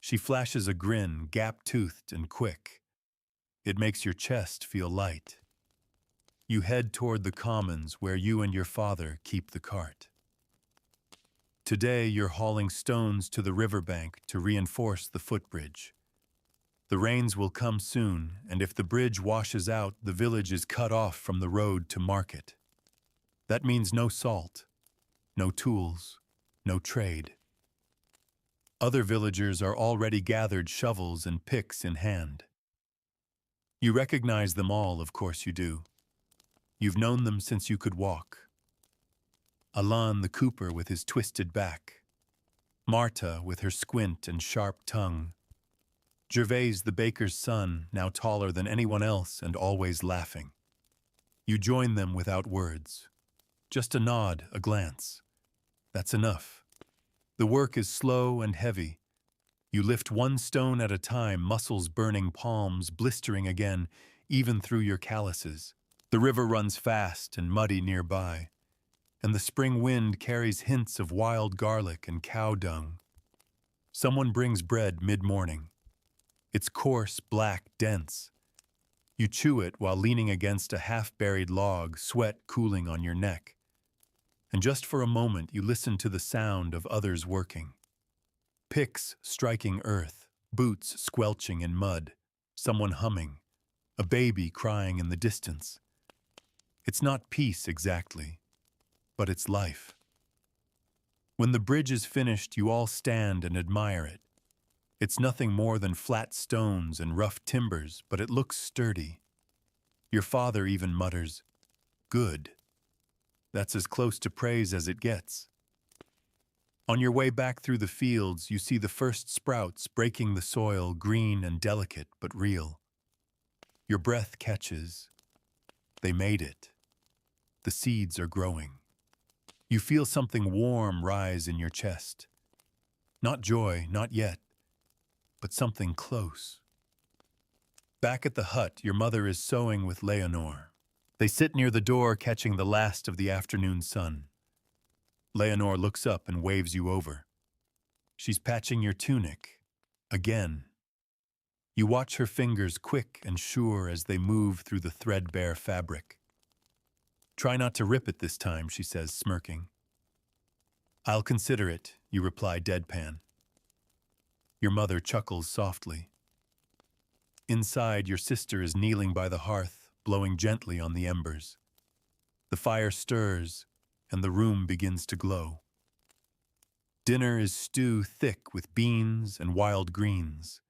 She flashes a grin, gap-toothed and quick. It makes your chest feel light. You head toward the commons where you and your father keep the cart. Today you're hauling stones to the riverbank to reinforce the footbridge. The rains will come soon, and if the bridge washes out, the village is cut off from the road to market. That means no salt, no tools, no trade. Other villagers are already gathered, shovels and picks in hand. You recognize them all, of course you do. You've known them since you could walk. Alain the cooper with his twisted back. Marta with her squint and sharp tongue. Gervais the baker's son, now taller than anyone else and always laughing. You join them without words. Just a nod, a glance. That's enough. The work is slow and heavy. You lift one stone at a time, muscles burning, palms blistering again, even through your calluses. The river runs fast and muddy nearby, and the spring wind carries hints of wild garlic and cow dung. Someone brings bread mid-morning. It's coarse, black, dense. You chew it while leaning against a half-buried log, sweat cooling on your neck. And just for a moment you listen to the sound of others working. Picks striking earth, boots squelching in mud, someone humming, a baby crying in the distance. It's not peace exactly, but it's life. When the bridge is finished, you all stand and admire it. It's nothing more than flat stones and rough timbers, but it looks sturdy. Your father even mutters, "Good." That's as close to praise as it gets. On your way back through the fields, you see the first sprouts breaking the soil, green and delicate but real. Your breath catches. They made it. The seeds are growing. You feel something warm rise in your chest. Not joy, not yet, but something close. Back at the hut, your mother is sewing with Leonore. They sit near the door, catching the last of the afternoon sun. Leonore looks up and waves you over. She's patching your tunic. Again. You watch her fingers, quick and sure, as they move through the threadbare fabric. "Try not to rip it this time," she says, smirking. "I'll consider it," you reply deadpan. Your mother chuckles softly. Inside, your sister is kneeling by the hearth, blowing gently on the embers. The fire stirs, and the room begins to glow. Dinner is stew thick with beans and wild greens.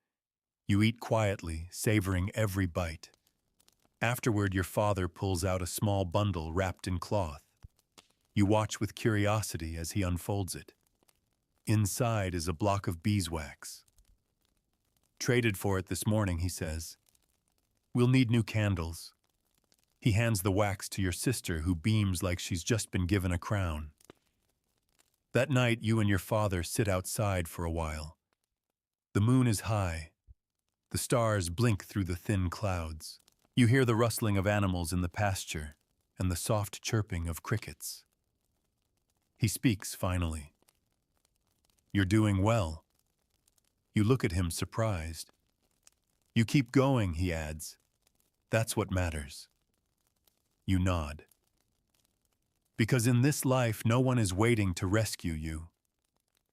You eat quietly, savoring every bite. Afterward, your father pulls out a small bundle wrapped in cloth. You watch with curiosity as he unfolds it. Inside is a block of beeswax. "Traded for it this morning," he says. "We'll need new candles." He hands the wax to your sister, who beams like she's just been given a crown. That night, you and your father sit outside for a while. The moon is high. The stars blink through the thin clouds. You hear the rustling of animals in the pasture and the soft chirping of crickets. He speaks finally. "You're doing well." You look at him surprised. "You keep going," he adds. "That's what matters." You nod. Because in this life, no one is waiting to rescue you.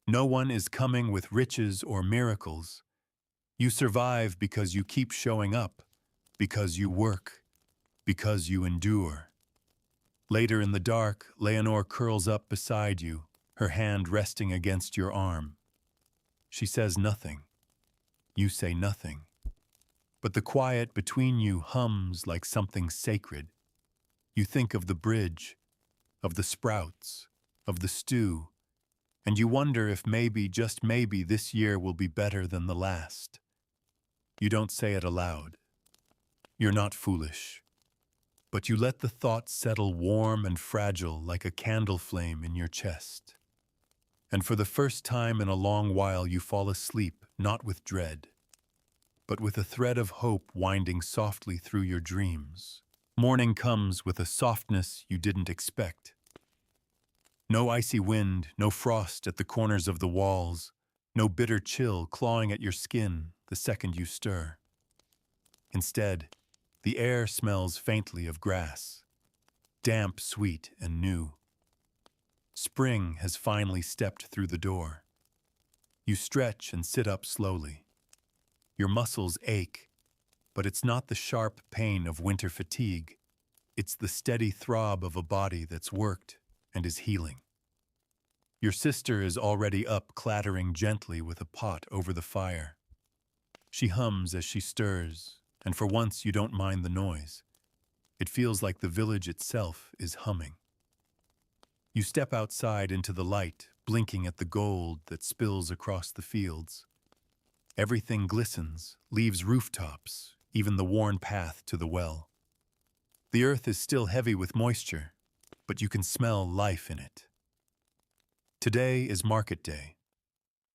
No one is coming with riches or miracles. You survive because you keep showing up, because you work, because you endure. Later in the dark, Leonore curls up beside you, her hand resting against your arm. She says nothing. You say nothing. But the quiet between you hums like something sacred. You think of the bridge, of the sprouts, of the stew, and you wonder if maybe, just maybe, this year will be better than the last. You don't say it aloud. You're not foolish. But you let the thought settle warm and fragile like a candle flame in your chest. And for the first time in a long while you fall asleep, not with dread, but with a thread of hope winding softly through your dreams. Morning comes with a softness you didn't expect. No icy wind, no frost at the corners of the walls, no bitter chill clawing at your skin the second you stir. Instead, the air smells faintly of grass, damp, sweet, and new. Spring has finally stepped through the door. You stretch and sit up slowly. Your muscles ache, but it's not the sharp pain of winter fatigue. It's the steady throb of a body that's worked and is healing. Your sister is already up, clattering gently with a pot over the fire. She hums as she stirs, and for once you don't mind the noise. It feels like the village itself is humming. You step outside into the light, blinking at the gold that spills across the fields. Everything glistens, leaves rooftops, even the worn path to the well. The earth is still heavy with moisture, but you can smell life in it. Today is market day.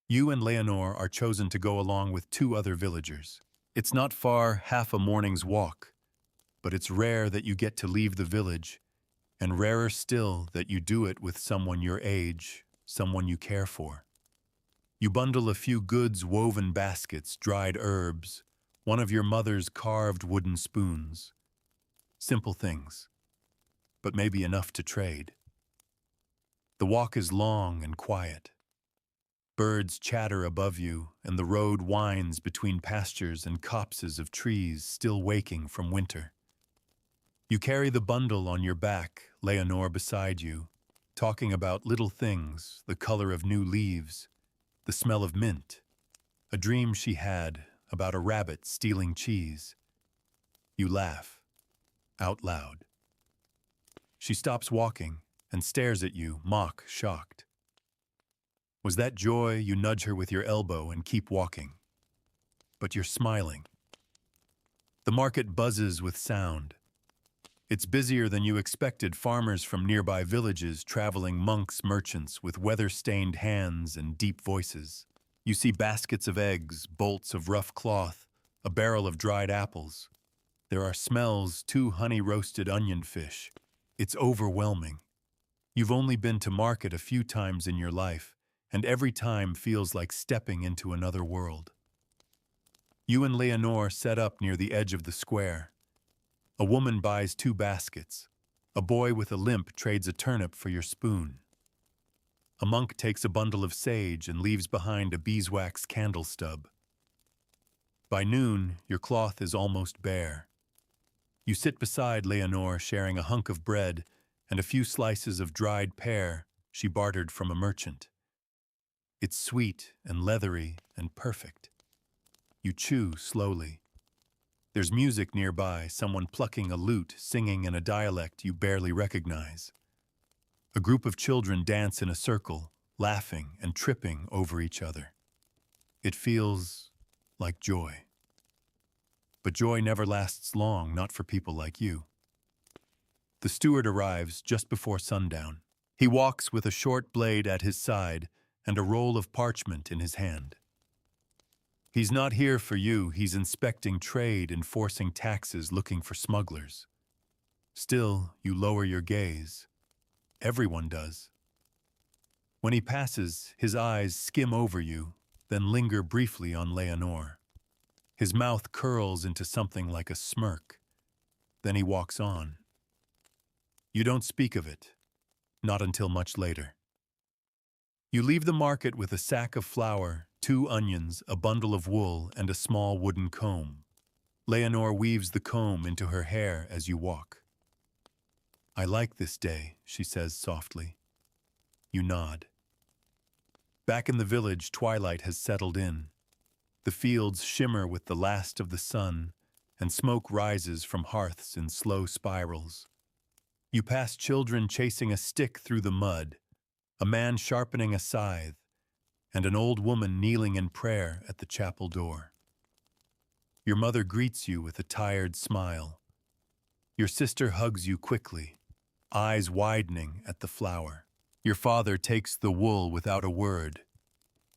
You and Leonore are chosen to go along with two other villagers. It's not far, half a morning's walk, but it's rare that you get to leave the village, and rarer still that you do it with someone your age, someone you care for. You bundle a few goods, woven baskets, dried herbs, one of your mother's carved wooden spoons. Simple things, but maybe enough to trade. The walk is long and quiet. Birds chatter above you, and the road winds between pastures and copses of trees still waking from winter. You carry the bundle on your back, Leonore beside you, talking about little things, the color of new leaves, the smell of mint, a dream she had about a rabbit stealing cheese. You laugh, out loud. She stops walking and stares at you, shocked. Was that joy? You nudge her with your elbow and keep walking. But you're smiling. The market buzzes with sound. It's busier than you expected, farmers from nearby villages, traveling monks, merchants with weather-stained hands and deep voices. You see baskets of eggs, bolts of rough cloth, a barrel of dried apples. There are smells, 2 honey-roasted onion fish. It's overwhelming. You've only been to market a few times in your life, and every time feels like stepping into another world. You and Leonore set up near the edge of the square. A woman buys 2 baskets. A boy with a limp trades a turnip for your spoon. A monk takes a bundle of sage and leaves behind a beeswax candle stub. By noon, your cloth is almost bare. You sit beside Leonore, sharing a hunk of bread and a few slices of dried pear she bartered from a merchant. It's sweet and leathery and perfect. You chew slowly. There's music nearby, someone plucking a lute, singing in a dialect you barely recognize. A group of children dance in a circle, laughing and tripping over each other. It feels like joy. But joy never lasts long, not for people like you. The steward arrives just before sundown. He walks with a short blade at his side and a roll of parchment in his hand. He's not here for you, he's inspecting trade, enforcing taxes, looking for smugglers. Still, you lower your gaze. Everyone does. When he passes, his eyes skim over you, then linger briefly on Leonore. His mouth curls into something like a smirk. Then he walks on. You don't speak of it, not until much later. You leave the market with a sack of flour, 2 onions, a bundle of wool, and a small wooden comb. Leonore weaves the comb into her hair as you walk. I like this day, she says softly. You nod. Back in the village, twilight has settled in. The fields shimmer with the last of the sun, and smoke rises from hearths in slow spirals. You pass children chasing a stick through the mud, a man sharpening a scythe, and an old woman kneeling in prayer at the chapel door. Your mother greets you with a tired smile. Your sister hugs you quickly, eyes widening at the flower. Your father takes the wool without a word,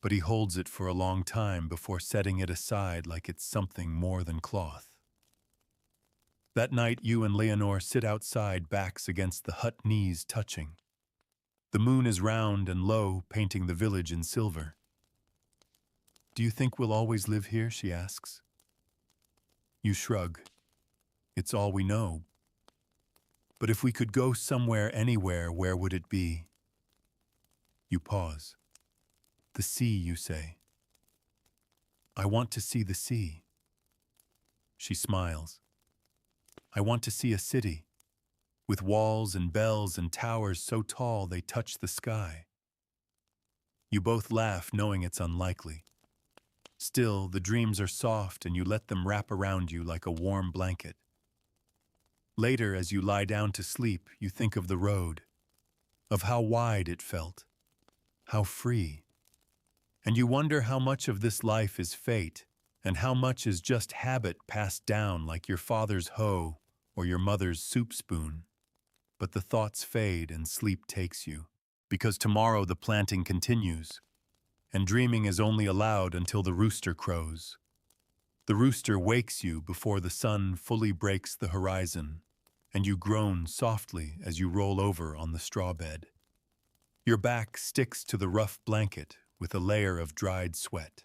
but he holds it for a long time before setting it aside like it's something more than cloth. That night, you and Leonore sit outside, backs against the hut, knees touching. The moon is round and low, painting the village in silver. Do you think we'll always live here? She asks. You shrug. It's all we know. But if we could go somewhere, anywhere, where would it be? You pause. The sea, you say. I want to see the sea. She smiles. I want to see a city, with walls and bells and towers so tall they touch the sky. You both laugh, knowing it's unlikely. Still, the dreams are soft and you let them wrap around you like a warm blanket. Later, as you lie down to sleep, you think of the road, of how wide it felt, how free. And you wonder how much of this life is fate and how much is just habit passed down like your father's hoe or your mother's soup spoon. But the thoughts fade and sleep takes you. because tomorrow the planting continues, and dreaming is only allowed until the rooster crows. The rooster wakes you before the sun fully breaks the horizon, and you groan softly as you roll over on the straw bed. Your back sticks to the rough blanket with a layer of dried sweat.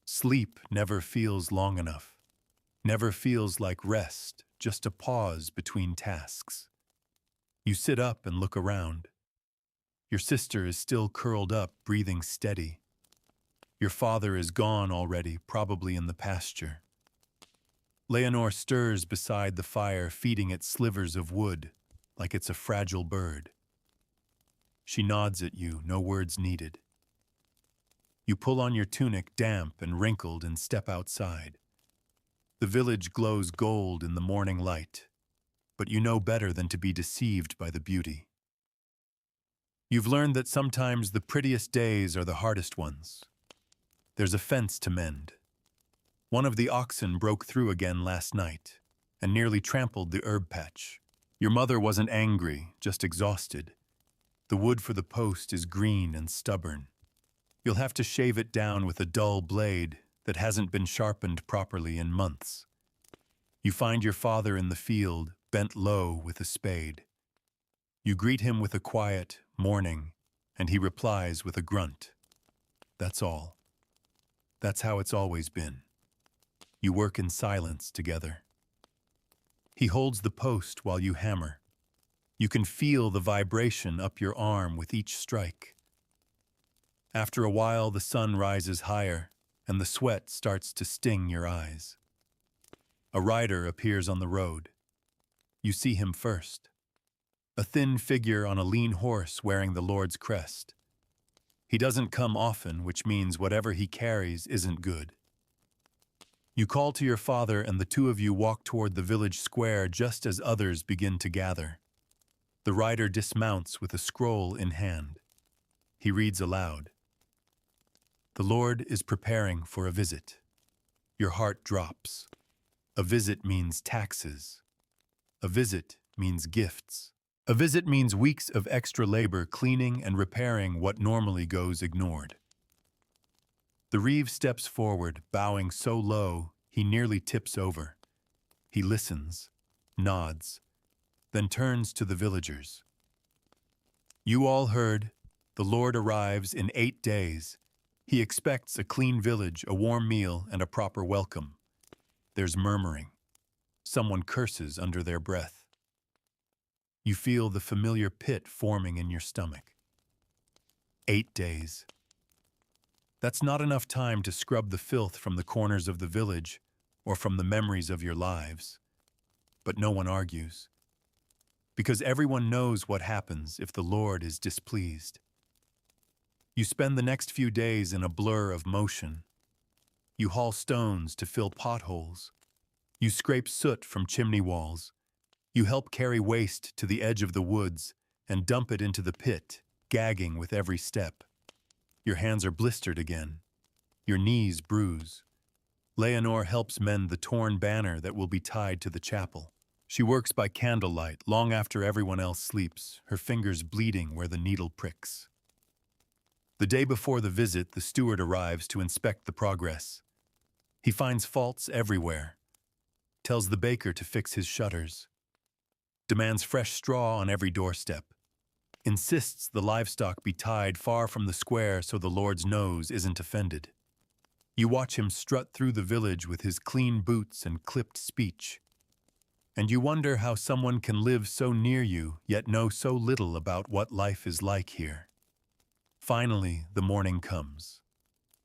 Sleep never feels long enough, never feels like rest, just a pause between tasks. You sit up and look around. Your sister is still curled up, breathing steady. Your father is gone already, probably in the pasture. Leonore stirs beside the fire, feeding it slivers of wood, like it's a fragile bird. She nods at you, no words needed. You pull on your tunic, damp and wrinkled, and step outside. The village glows gold in the morning light, but you know better than to be deceived by the beauty. You've learned that sometimes the prettiest days are the hardest ones. There's a fence to mend. One of the oxen broke through again last night and nearly trampled the herb patch. Your mother wasn't angry, just exhausted. The wood for the post is green and stubborn. You'll have to shave it down with a dull blade that hasn't been sharpened properly in months. You find your father in the field, bent low with a spade. You greet him with a quiet morning, and he replies with a grunt. That's all. That's how it's always been. You work in silence together. He holds the post while you hammer. You can feel the vibration up your arm with each strike. After a while, the sun rises higher, and the sweat starts to sting your eyes. A rider appears on the road. You see him first. A thin figure on a lean horse wearing the Lord's crest. He doesn't come often, which means whatever he carries isn't good. You call to your father, and the two of you walk toward the village square just as others begin to gather. The rider dismounts with a scroll in hand. He reads aloud. The Lord is preparing for a visit. Your heart drops. A visit means taxes. A visit means gifts. A visit means weeks of extra labor cleaning and repairing what normally goes ignored. The reeve steps forward, bowing so low he nearly tips over. He listens, nods, then turns to the villagers. You all heard, the Lord arrives in 8 days. He expects a clean village, a warm meal, and a proper welcome. There's murmuring. Someone curses under their breath. You feel the familiar pit forming in your stomach. 8 days. That's not enough time to scrub the filth from the corners of the village or from the memories of your lives. But no one argues. Because everyone knows what happens if the Lord is displeased. You spend the next few days in a blur of motion. You haul stones to fill potholes. You scrape soot from chimney walls. You help carry waste to the edge of the woods and dump it into the pit, gagging with every step. Your hands are blistered again. Your knees bruise. Leonore helps mend the torn banner that will be tied to the chapel. She works by candlelight long after everyone else sleeps, her fingers bleeding where the needle pricks. The day before the visit, the steward arrives to inspect the progress. He finds faults everywhere, tells the baker to fix his shutters, demands fresh straw on every doorstep, insists the livestock be tied far from the square so the Lord's nose isn't offended. You watch him strut through the village with his clean boots and clipped speech, and you wonder how someone can live so near you yet know so little about what life is like here. Finally, the morning comes.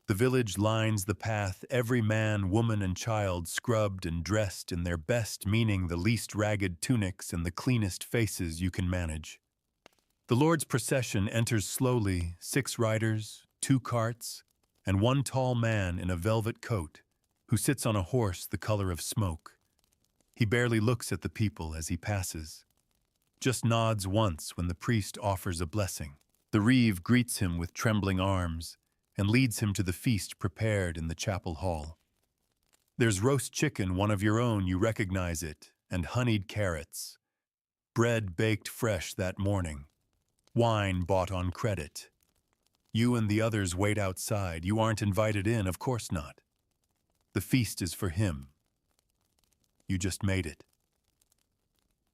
The village lines the path, every man, woman, and child scrubbed and dressed in their best, meaning the least ragged tunics and the cleanest faces you can manage. The Lord's procession enters slowly, 6 riders, 2 carts, and 1 tall man in a velvet coat who sits on a horse the color of smoke. He barely looks at the people as he passes, just nods once when the priest offers a blessing. The reeve greets him with trembling arms and leads him to the feast prepared in the chapel hall. There's roast chicken, one of your own, you recognize it, and honeyed carrots. Bread baked fresh that morning. Wine bought on credit. You and the others wait outside. You aren't invited in, of course not. The feast is for him. You just made it.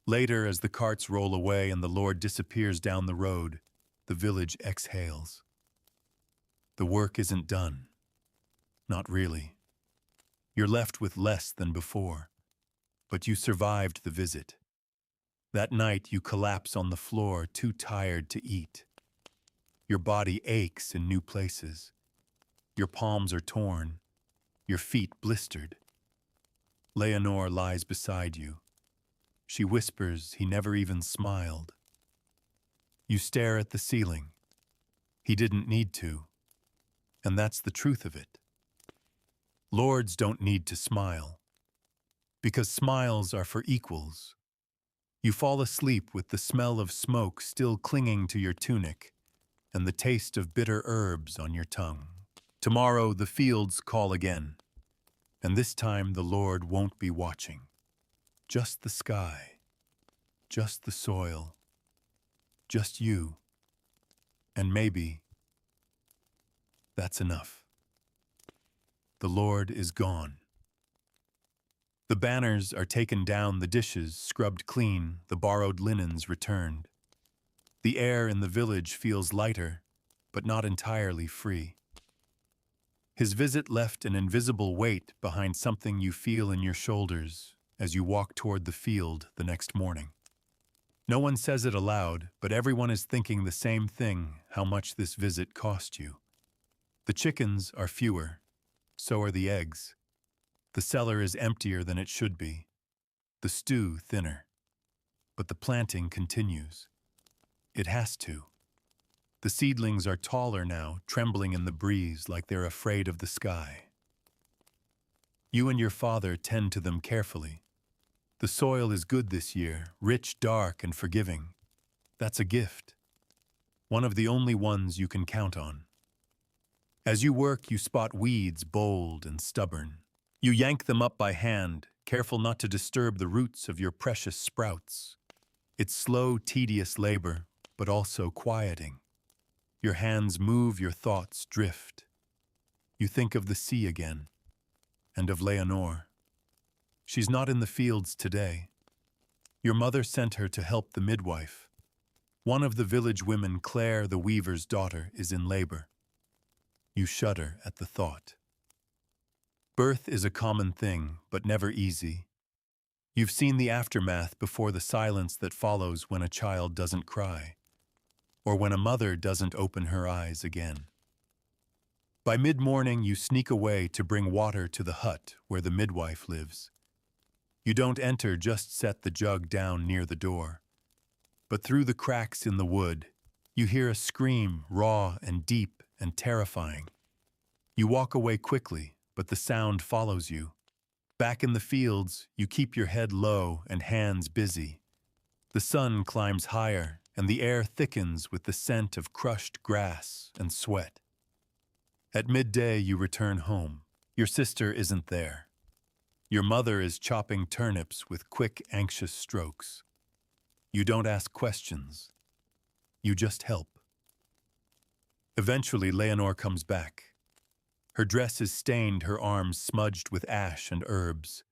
Later, as the carts roll away and the Lord disappears down the road, the village exhales. The work isn't done. Not really. You're left with less than before. But you survived the visit. That night you collapse on the floor, too tired to eat. Your body aches in new places. Your palms are torn. Your feet blistered. Leonore lies beside you. She whispers he never even smiled. You stare at the ceiling. He didn't need to. And that's the truth of it. Lords don't need to smile. Because smiles are for equals. You fall asleep with the smell of smoke still clinging to your tunic and the taste of bitter herbs on your tongue. Tomorrow the fields call again, and this time the Lord won't be watching. Just the sky, just the soil, just you, and maybe that's enough. The Lord is gone. The banners are taken down, the dishes scrubbed clean, the borrowed linens returned. The air in the village feels lighter, but not entirely free. His visit left an invisible weight behind something you feel in your shoulders as you walk toward the field the next morning. No one says it aloud, but everyone is thinking the same thing: how much this visit cost you. The chickens are fewer, so are the eggs. The cellar is emptier than it should be, the stew thinner. But the planting continues. It has to. The seedlings are taller now, trembling in the breeze like they're afraid of the sky. You and your father tend to them carefully. The soil is good this year, rich, dark, and forgiving. That's a gift. One of the only ones you can count on. As you work, you spot weeds, bold and stubborn. You yank them up by hand, careful not to disturb the roots of your precious sprouts. It's slow, tedious labor, but also quieting. Your hands move, your thoughts drift. You think of the sea again, and of Leonore. She's not in the fields today. Your mother sent her to help the midwife. One of the village women, Claire, the weaver's daughter, is in labor. You shudder at the thought. Birth is a common thing, but never easy. You've seen the aftermath before, the silence that follows when a child doesn't cry, or when a mother doesn't open her eyes again. By mid-morning, you sneak away to bring water to the hut where the midwife lives. You don't enter, just set the jug down near the door. But through the cracks in the wood, you hear a scream, raw and deep and terrifying. You walk away quickly, but the sound follows you. Back in the fields, you keep your head low and hands busy. The sun climbs higher, and the air thickens with the scent of crushed grass and sweat. At midday, you return home. Your sister isn't there. Your mother is chopping turnips with quick, anxious strokes. You don't ask questions. You just help. Eventually, Leonore comes back. Her dress is stained, her arms smudged with ash and herbs.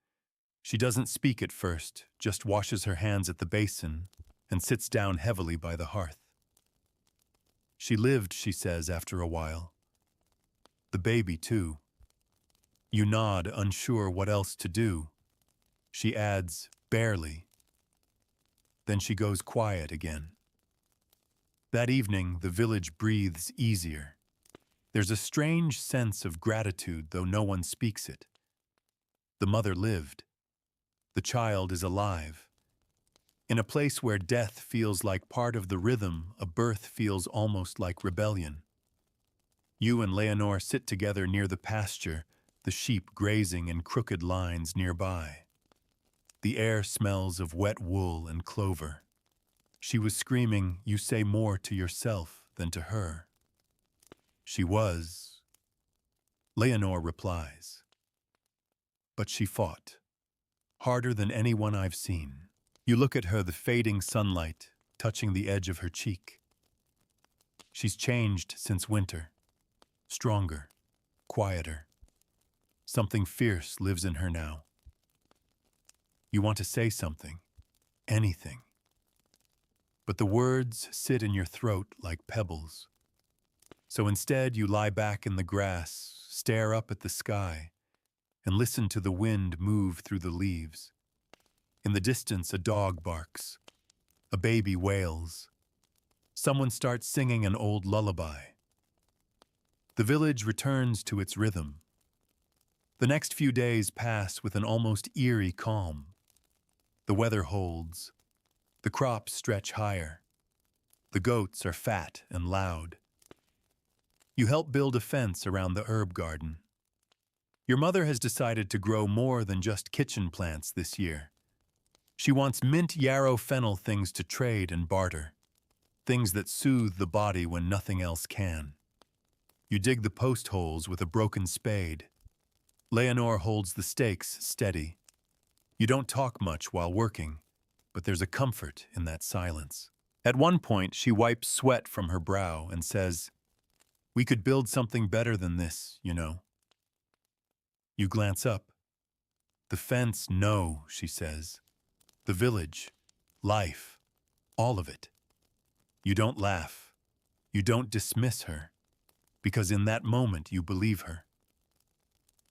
She doesn't speak at first, just washes her hands at the basin and sits down heavily by the hearth. She lived, she says after a while. The baby, too. You nod, unsure what else to do. She adds, barely. Then she goes quiet again. That evening, the village breathes easier. There's a strange sense of gratitude, though no one speaks it. The mother lived. The child is alive. In a place where death feels like part of the rhythm, a birth feels almost like rebellion. You and Leonore sit together near the pasture, the sheep grazing in crooked lines nearby. The air smells of wet wool and clover. She was screaming, "You say more to yourself than to her." She was. Leonore replies. But she fought. Harder than anyone I've seen. You look at her, the fading sunlight touching the edge of her cheek. She's changed since winter. Stronger, quieter. Something fierce lives in her now. You want to say something, anything. But the words sit in your throat like pebbles. So instead you lie back in the grass, stare up at the sky, and listen to the wind move through the leaves. In the distance, a dog barks. A baby wails. Someone starts singing an old lullaby. The village returns to its rhythm. The next few days pass with an almost eerie calm. The weather holds. The crops stretch higher. The goats are fat and loud. You help build a fence around the herb garden. Your mother has decided to grow more than just kitchen plants this year. She wants mint yarrow fennel things to trade and barter, things that soothe the body when nothing else can. You dig the post holes with a broken spade. Leonore holds the stakes steady. You don't talk much while working, but there's a comfort in that silence. At one point, she wipes sweat from her brow and says, "We could build something better than this, you know." You glance up. The fence, no, she says. The village, life, all of it. You don't laugh. You don't dismiss her, because in that moment you believe her.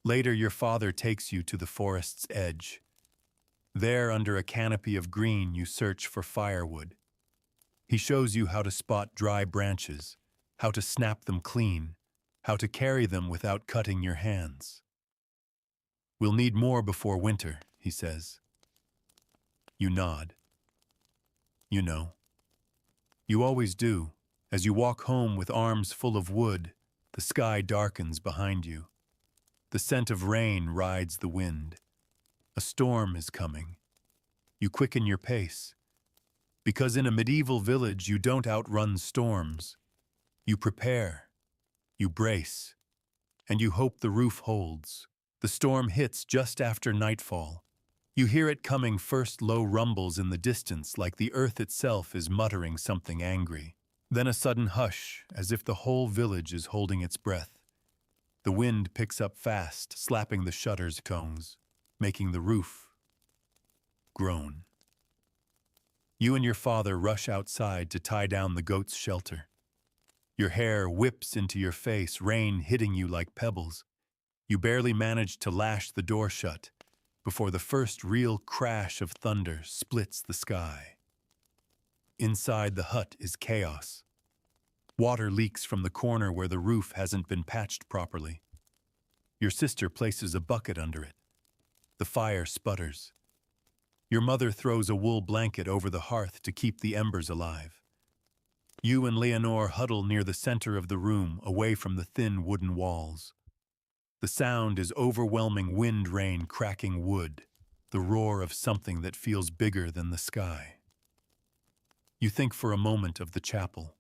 Later, your father takes you to the forest's edge. There, under a canopy of green, you search for firewood. He shows you how to spot dry branches, how to snap them clean, how to carry them without cutting your hands. "We'll need more before winter," he says. You nod. You know. You always do. As you walk home with arms full of wood, the sky darkens behind you. The scent of rain rides the wind. A storm is coming. You quicken your pace. Because in a medieval village, you don't outrun storms. You prepare. You brace. And you hope the roof holds. The storm hits just after nightfall. You hear it coming, first low rumbles in the distance, like the earth itself is muttering something angry. Then a sudden hush, as if the whole village is holding its breath. The wind picks up fast, slapping the shutters' cones, making the roof groan. You and your father rush outside to tie down the goat's shelter. Your hair whips into your face, rain hitting you like pebbles. You barely manage to lash the door shut before the first real crash of thunder splits the sky. Inside the hut is chaos. Water leaks from the corner where the roof hasn't been patched properly. Your sister places a bucket under it. The fire sputters. Your mother throws a wool blanket over the hearth to keep the embers alive. You and Leonore huddle near the center of the room, away from the thin wooden walls. The sound is overwhelming wind rain cracking wood, the roar of something that feels bigger than the sky. You think for a moment of the chapel,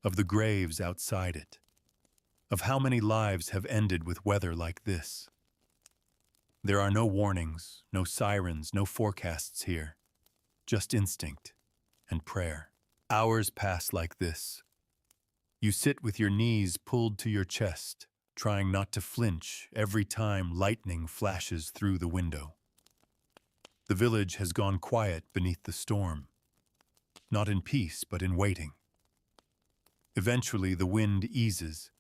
of the graves outside it, of how many lives have ended with weather like this. There are no warnings, no sirens, no forecasts here, just instinct and prayer. Hours pass like this. You sit with your knees pulled to your chest, trying not to flinch every time lightning flashes through the window. The village has gone quiet beneath the storm, not in peace, but in waiting. Eventually, the wind eases.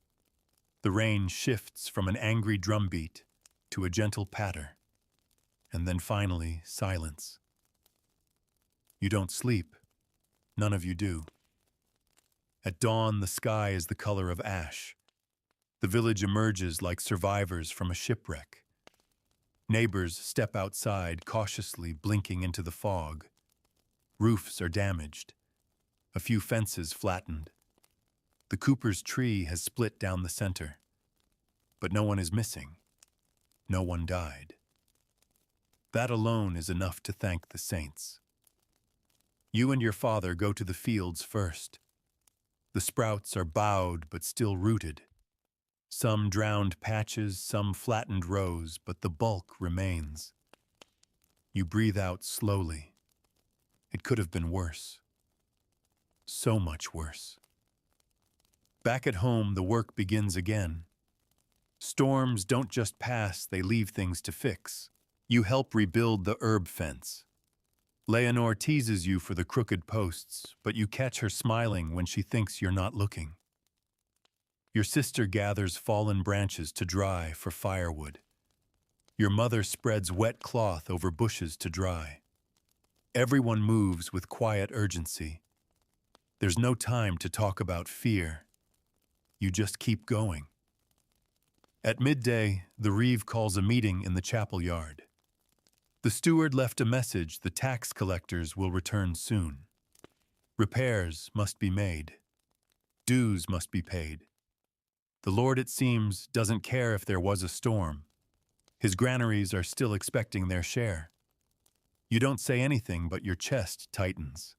The rain shifts from an angry drumbeat to a gentle patter, and then finally, silence. You don't sleep. None of you do. At dawn, the sky is the color of ash. The village emerges like survivors from a shipwreck. Neighbors step outside, cautiously blinking into the fog. Roofs are damaged. A few fences flattened. The Cooper's tree has split down the center. But no one is missing. No one died. That alone is enough to thank the saints. You and your father go to the fields first. The sprouts are bowed but still rooted. Some drowned patches, some flattened rows, but the bulk remains. You breathe out slowly. It could have been worse. So much worse. Back at home, the work begins again. Storms don't just pass, they leave things to fix. You help rebuild the herb fence. Leonore teases you for the crooked posts, but you catch her smiling when she thinks you're not looking. Your sister gathers fallen branches to dry for firewood. Your mother spreads wet cloth over bushes to dry. Everyone moves with quiet urgency. There's no time to talk about fear. You just keep going. At midday, the reeve calls a meeting in the chapel yard. The steward left a message: the tax collectors will return soon. Repairs must be made. Dues must be paid. The Lord, it seems, doesn't care if there was a storm. His granaries are still expecting their share. You don't say anything, but your chest tightens.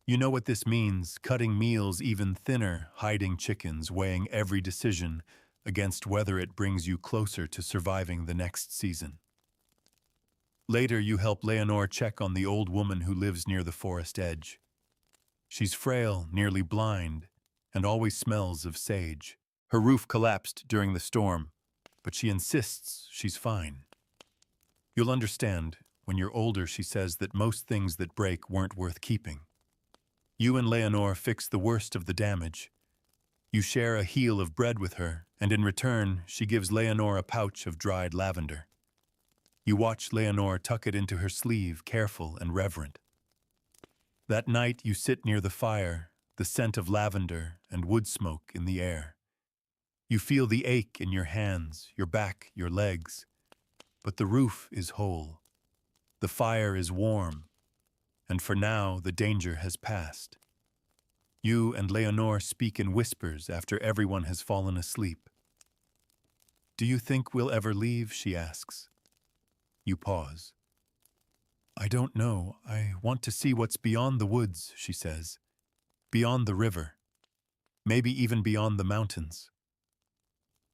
You know what this means: cutting meals even thinner, hiding chickens, weighing every decision against whether it brings you closer to surviving the next season. Later, you help Leonore check on the old woman who lives near the forest edge. She's frail, nearly blind, and always smells of sage. Her roof collapsed during the storm, but she insists she's fine. You'll understand. When you're older, she says that most things that break weren't worth keeping. You and Leonore fix the worst of the damage. You share a heel of bread with her, and in return, she gives Leonore a pouch of dried lavender. You watch Leonore tuck it into her sleeve, careful and reverent. That night, you sit near the fire, the scent of lavender and wood smoke in the air. You feel the ache in your hands, your back, your legs. But the roof is whole. The fire is warm. And for now, the danger has passed. You and Leonore speak in whispers after everyone has fallen asleep. "Do you think we'll ever leave?" she asks. You pause. "I don't know. I want to see what's beyond the woods," she says. "Beyond the river. Maybe even beyond the mountains."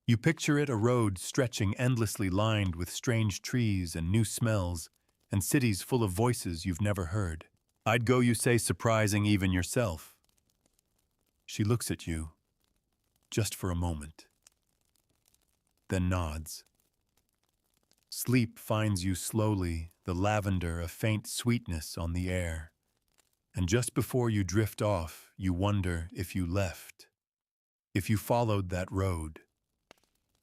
You picture it, a road stretching endlessly, lined with strange trees and new smells, and cities full of voices you've never heard. "I'd go," you say, surprising even yourself. She looks at you, just for a moment, then nods. Sleep finds you slowly, the lavender a faint sweetness on the air. And just before you drift off, you wonder if you left, if you followed that road.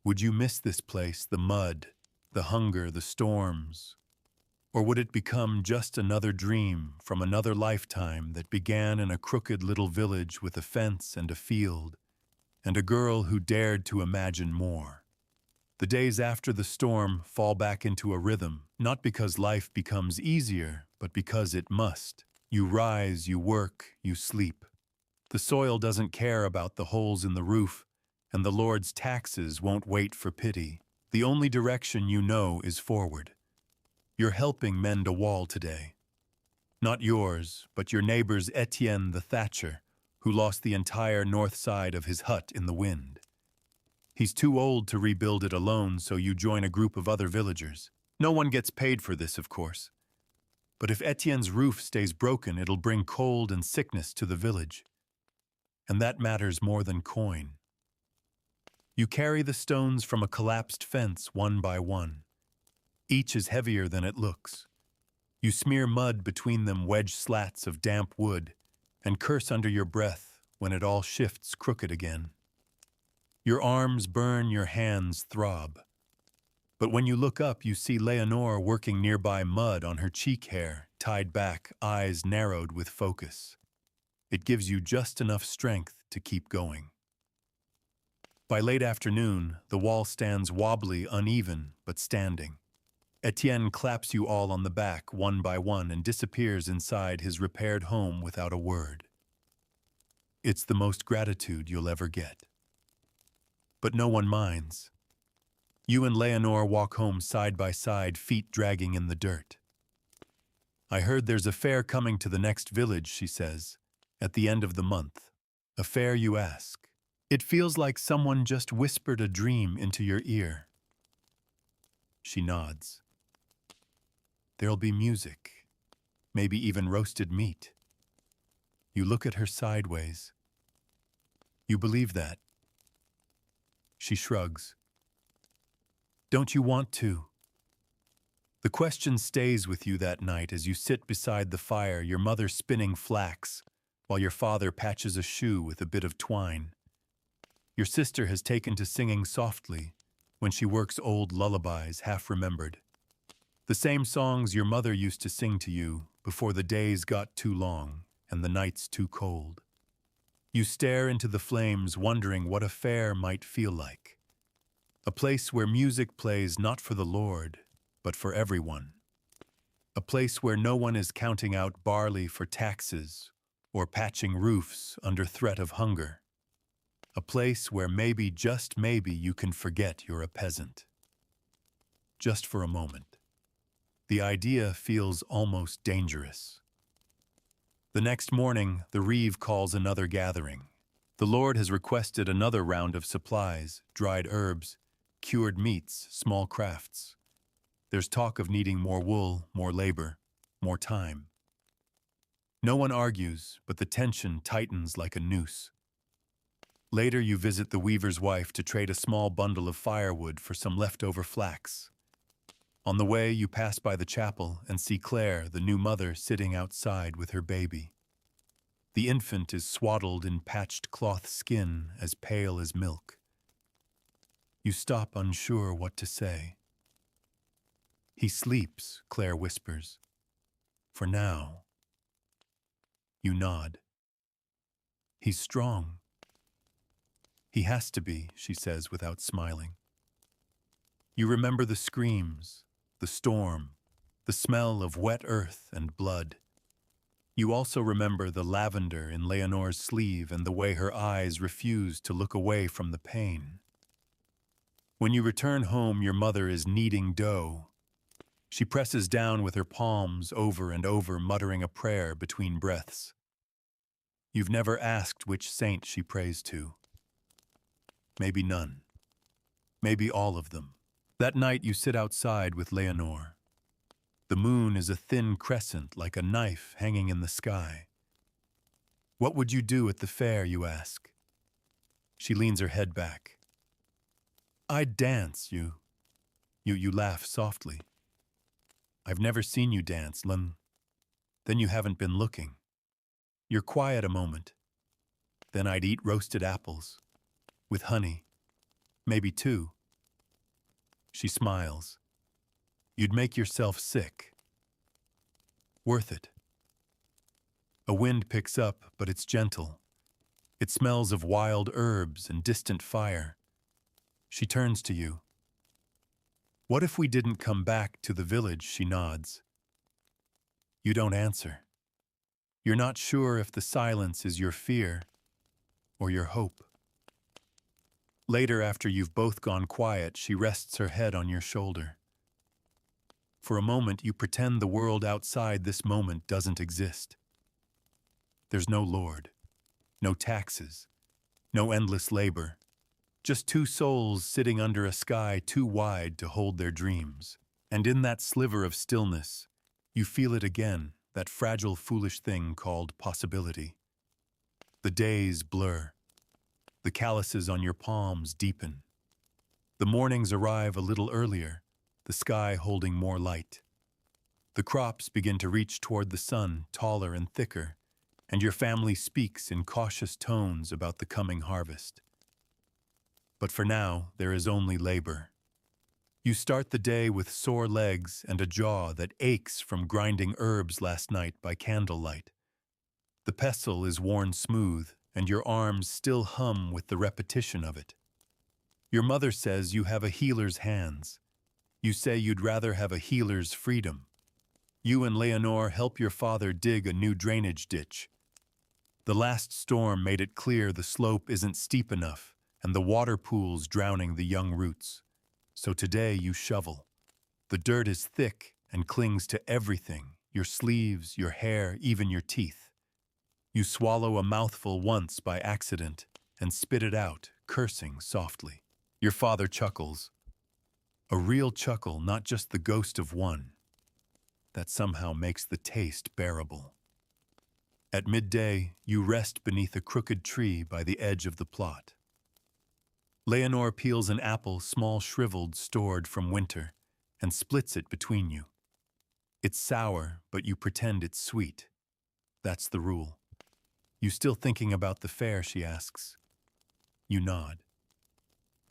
Would you miss this place, the mud, the hunger, the storms? Or would it become just another dream from another lifetime that began in a crooked little village with a fence and a field, and a girl who dared to imagine more? The days after the storm fall back into a rhythm, not because life becomes easier, but because it must. You rise, you work, you sleep. The soil doesn't care about the holes in the roof, and the Lord's taxes won't wait for pity. The only direction you know is forward. You're helping mend a wall today. Not yours, but your neighbor's Etienne the thatcher, who lost the entire north side of his hut in the wind. He's too old to rebuild it alone, so you join a group of other villagers. No one gets paid for this, of course. But if Etienne's roof stays broken, it'll bring cold and sickness to the village. And that matters more than coin. You carry the stones from a collapsed fence one by one. Each is heavier than it looks. You smear mud between them, wedge slats of damp wood, and curse under your breath when it all shifts crooked again. Your arms burn, your hands throb. But when you look up, you see Leonore working nearby, mud on her cheek hair, tied back, eyes narrowed with focus. It gives you just enough strength to keep going. By late afternoon, the wall stands wobbly, uneven, but standing. Etienne claps you all on the back, one by one, and disappears inside his repaired home without a word. It's the most gratitude you'll ever get. But no one minds. You and Leonore walk home side by side, feet dragging in the dirt. "I heard there's a fair coming to the next village," she says, "at the end of the month." A fair, you ask. It feels like someone just whispered a dream into your ear. She nods. There'll be music, maybe even roasted meat. You look at her sideways. You believe that? She shrugs. Don't you want to? The question stays with you that night as you sit beside the fire, your mother spinning flax, while your father patches a shoe with a bit of twine. Your sister has taken to singing softly when she works old lullabies half-remembered. The same songs your mother used to sing to you before the days got too long and the nights too cold. You stare into the flames, wondering what a fair might feel like. A place where music plays not for the Lord, but for everyone. A place where no one is counting out barley for taxes or patching roofs under threat of hunger. A place where maybe, just maybe, you can forget you're a peasant. Just for a moment. The idea feels almost dangerous. The next morning, the reeve calls another gathering. The Lord has requested another round of supplies, dried herbs, cured meats, small crafts. There's talk of needing more wool, more labor, more time. No one argues, but the tension tightens like a noose. Later, you visit the weaver's wife to trade a small bundle of firewood for some leftover flax. On the way, you pass by the chapel and see Claire, the new mother, sitting outside with her baby. The infant is swaddled in patched cloth skin as pale as milk. You stop, unsure what to say. He sleeps, Claire whispers. For now. You nod. He's strong. He has to be, she says without smiling. You remember the screams, the storm, the smell of wet earth and blood. You also remember the lavender in Leonore's sleeve and the way her eyes refused to look away from the pain. When you return home, your mother is kneading dough. She presses down with her palms over and over, muttering a prayer between breaths. You've never asked which saint she prays to. Maybe none. Maybe all of them. That night you sit outside with Leonore. The moon is a thin crescent like a knife hanging in the sky. What would you do at the fair, you ask? She leans her head back. I'd dance, you laugh softly. I've never seen you dance, Lynn. Then you haven't been looking. You're quiet a moment. Then I'd eat roasted apples. With honey. Maybe two. She smiles. You'd make yourself sick. Worth it. A wind picks up, but it's gentle. It smells of wild herbs and distant fire. She turns to you. What if we didn't come back to the village, she nods. You don't answer. You're not sure if the silence is your fear or your hope. Later, after you've both gone quiet, she rests her head on your shoulder. For a moment, you pretend the world outside this moment doesn't exist. There's no Lord, no taxes, no endless labor. Just two souls sitting under a sky too wide to hold their dreams. And in that sliver of stillness, you feel it again, that fragile, foolish thing called possibility. The days blur. The calluses on your palms deepen. The mornings arrive a little earlier, the sky holding more light. The crops begin to reach toward the sun, taller and thicker, and your family speaks in cautious tones about the coming harvest. But for now, there is only labor. You start the day with sore legs and a jaw that aches from grinding herbs last night by candlelight. The pestle is worn smooth, and your arms still hum with the repetition of it. Your mother says you have a healer's hands. You say you'd rather have a healer's freedom. You and Leonore help your father dig a new drainage ditch. The last storm made it clear the slope isn't steep enough, and the water pools drowning the young roots. So today you shovel. The dirt is thick and clings to everything, your sleeves, your hair, even your teeth. You swallow a mouthful once by accident and spit it out, cursing softly. Your father chuckles. A real chuckle, not just the ghost of one. That somehow makes the taste bearable. At midday, you rest beneath a crooked tree by the edge of the plot. Leonore peels an apple small shriveled stored from winter and splits it between you. It's sour, but you pretend it's sweet. That's the rule. You still thinking about the fair, she asks. You nod.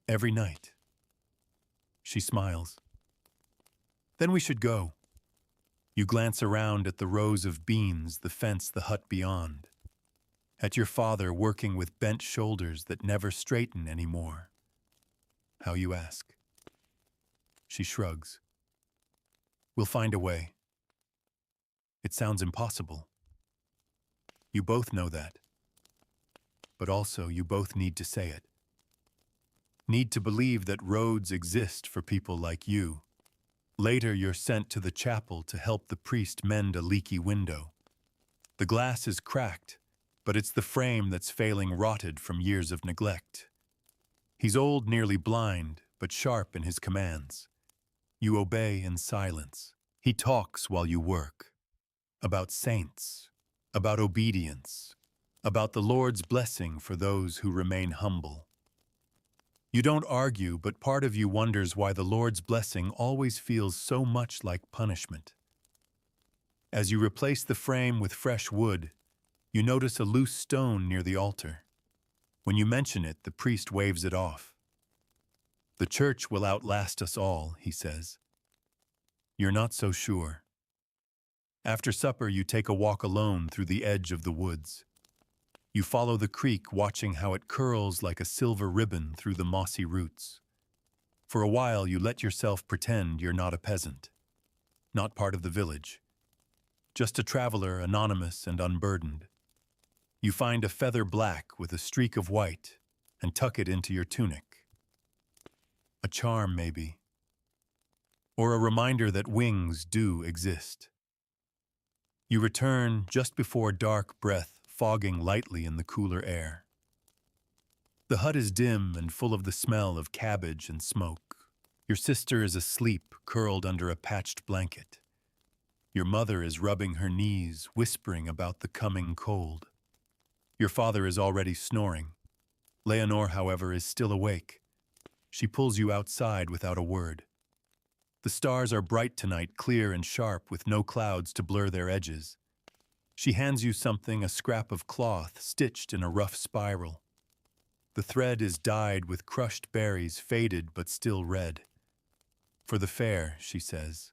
Every night. She smiles. Then we should go. You glance around at the rows of beans, the fence, the hut beyond. At your father working with bent shoulders that never straighten anymore. How, you ask? She shrugs. We'll find a way. It sounds impossible. You both know that. But also, you both need to say it. Need to believe that roads exist for people like you. Later, you're sent to the chapel to help the priest mend a leaky window. The glass is cracked, but it's the frame that's failing, rotted from years of neglect. He's old, nearly blind, but sharp in his commands. You obey in silence. He talks while you work. About saints, about obedience, about the Lord's blessing for those who remain humble. You don't argue, but part of you wonders why the Lord's blessing always feels so much like punishment. As you replace the frame with fresh wood, you notice a loose stone near the altar. When you mention it, the priest waves it off. The church will outlast us all, he says. You're not so sure. After supper, you take a walk alone through the edge of the woods. You follow the creek, watching how it curls like a silver ribbon through the mossy roots. For a while, you let yourself pretend you're not a peasant, not part of the village, just a traveler, anonymous and unburdened. You find a feather black with a streak of white and tuck it into your tunic. A charm, maybe, or a reminder that wings do exist. You return just before dark breath fogging lightly in the cooler air. The hut is dim and full of the smell of cabbage and smoke. Your sister is asleep, curled under a patched blanket. Your mother is rubbing her knees, whispering about the coming cold. Your father is already snoring. Leonore, however, is still awake. She pulls you outside without a word. The stars are bright tonight, clear and sharp, with no clouds to blur their edges. She hands you something, a scrap of cloth stitched in a rough spiral. The thread is dyed with crushed berries, faded but still red. For the fair, she says.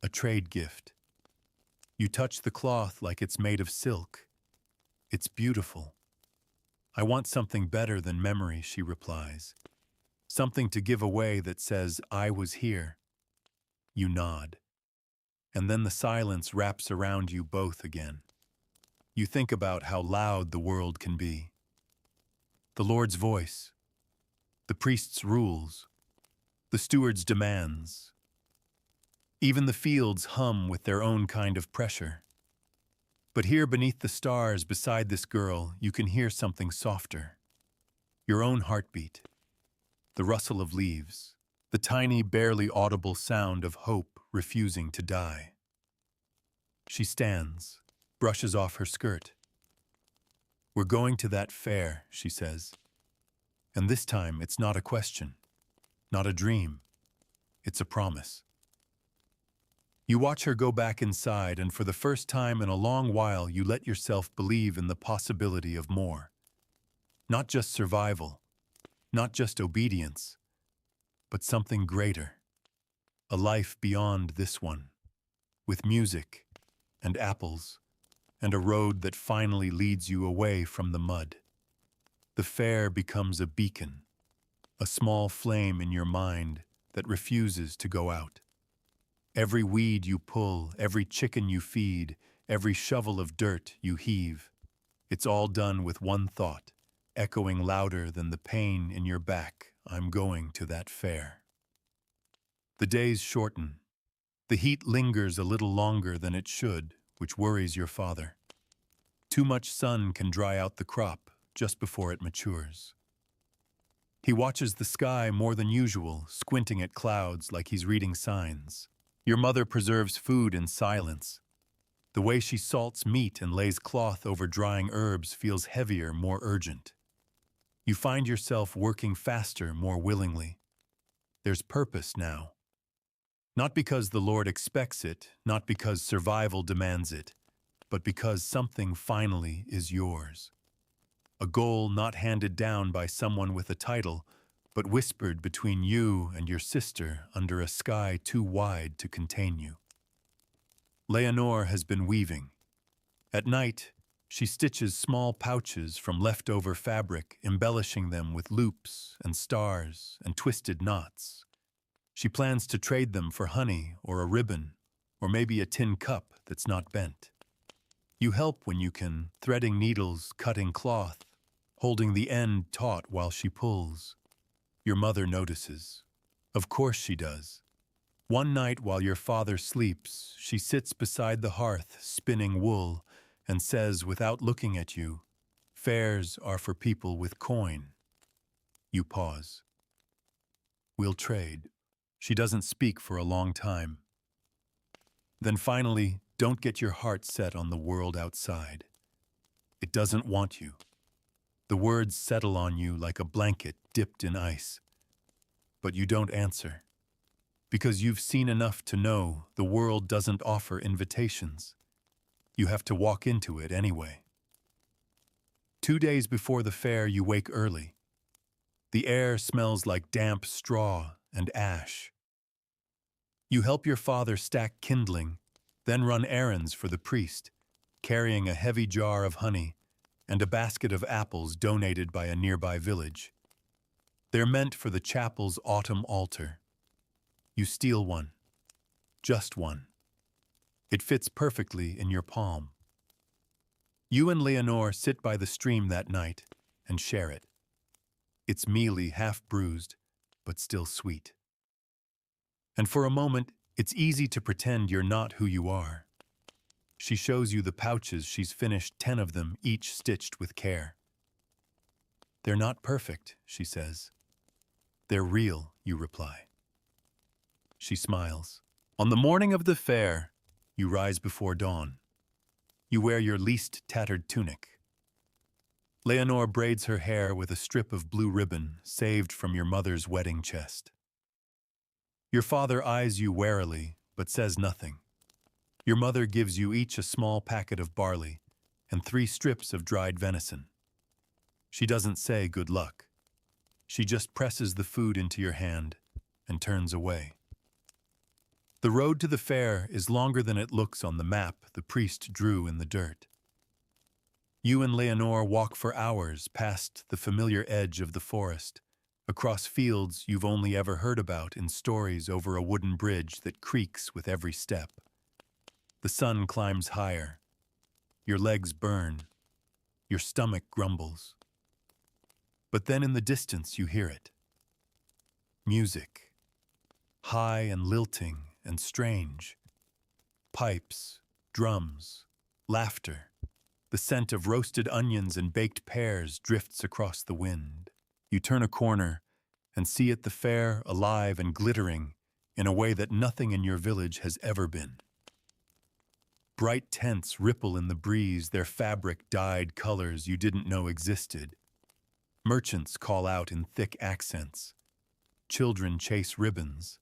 A trade gift. You touch the cloth like it's made of silk. It's beautiful. I want something better than memory, she replies. Something to give away that says, I was here. You nod. And then the silence wraps around you both again. You think about how loud the world can be. The Lord's voice, the priest's rules, the steward's demands. Even the fields hum with their own kind of pressure. But here beneath the stars, beside this girl, you can hear something softer. Your own heartbeat, the rustle of leaves, the tiny, barely audible sound of hope refusing to die. She stands, brushes off her skirt. We're going to that fair, she says. And this time it's not a question, not a dream. It's a promise. You watch her go back inside, and for the first time in a long while, you let yourself believe in the possibility of more. Not just survival, not just obedience, but something greater. A life beyond this one, with music and apples and a road that finally leads you away from the mud. The fair becomes a beacon, a small flame in your mind that refuses to go out. Every weed you pull, every chicken you feed, every shovel of dirt you heave, it's all done with one thought, echoing louder than the pain in your back. I'm going to that fair. The days shorten. The heat lingers a little longer than it should, which worries your father. Too much sun can dry out the crop just before it matures. He watches the sky more than usual, squinting at clouds like he's reading signs. Your mother preserves food in silence. The way she salts meat and lays cloth over drying herbs feels heavier, more urgent. You find yourself working faster, more willingly. There's purpose now. Not because the Lord expects it, not because survival demands it, but because something finally is yours. A goal not handed down by someone with a title, but whispered between you and your sister under a sky too wide to contain you. Leonore has been weaving. At night, she stitches small pouches from leftover fabric, embellishing them with loops and stars and twisted knots. She plans to trade them for honey or a ribbon, or maybe a tin cup that's not bent. You help when you can, threading needles, cutting cloth, holding the end taut while she pulls. Your mother notices. Of course she does. One night while your father sleeps, she sits beside the hearth, spinning wool, and says without looking at you, "Fairs are for people with coin." You pause. "We'll trade." She doesn't speak for a long time. Then finally, don't get your heart set on the world outside. It doesn't want you. The words settle on you like a blanket dipped in ice. But you don't answer. Because you've seen enough to know the world doesn't offer invitations. You have to walk into it anyway. 2 days before the fair, you wake early. The air smells like damp straw and ash. You help your father stack kindling, then run errands for the priest, carrying a heavy jar of honey and a basket of apples donated by a nearby village. They're meant for the chapel's autumn altar. You steal one. Just one. It fits perfectly in your palm. You and Leonore sit by the stream that night and share it. It's mealy, half bruised, but still sweet. And for a moment, it's easy to pretend you're not who you are. She shows you the pouches she's finished, 10 of them, each stitched with care. "They're not perfect," she says. "They're real," you reply. She smiles. On the morning of the fair, you rise before dawn. You wear your least tattered tunic. Leonore braids her hair with a strip of blue ribbon saved from your mother's wedding chest. Your father eyes you warily, but says nothing. Your mother gives you each a small packet of barley and 3 strips of dried venison. She doesn't say good luck. She just presses the food into your hand and turns away. The road to the fair is longer than it looks on the map the priest drew in the dirt. You and Leonore walk for hours past the familiar edge of the forest, across fields you've only ever heard about in stories, over a wooden bridge that creaks with every step. The sun climbs higher. Your legs burn. Your stomach grumbles. But then in the distance you hear it. Music. High and lilting and strange. Pipes, drums, laughter. The scent of roasted onions and baked pears drifts across the wind. You turn a corner and see at the fair alive and glittering in a way that nothing in your village has ever been. Bright tents ripple in the breeze, their fabric dyed colors you didn't know existed. Merchants call out in thick accents. Children chase ribbons.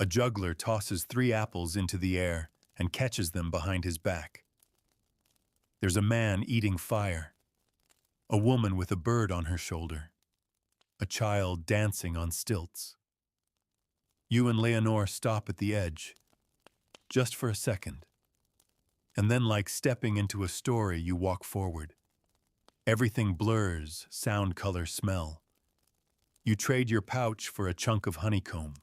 A juggler tosses 3 apples into the air and catches them behind his back. There's a man eating fire. A woman with a bird on her shoulder. A child dancing on stilts. You and Leonore stop at the edge, just for a second. And then, like stepping into a story, you walk forward. Everything blurs, sound, color, smell. You trade your pouch for a chunk of honeycomb.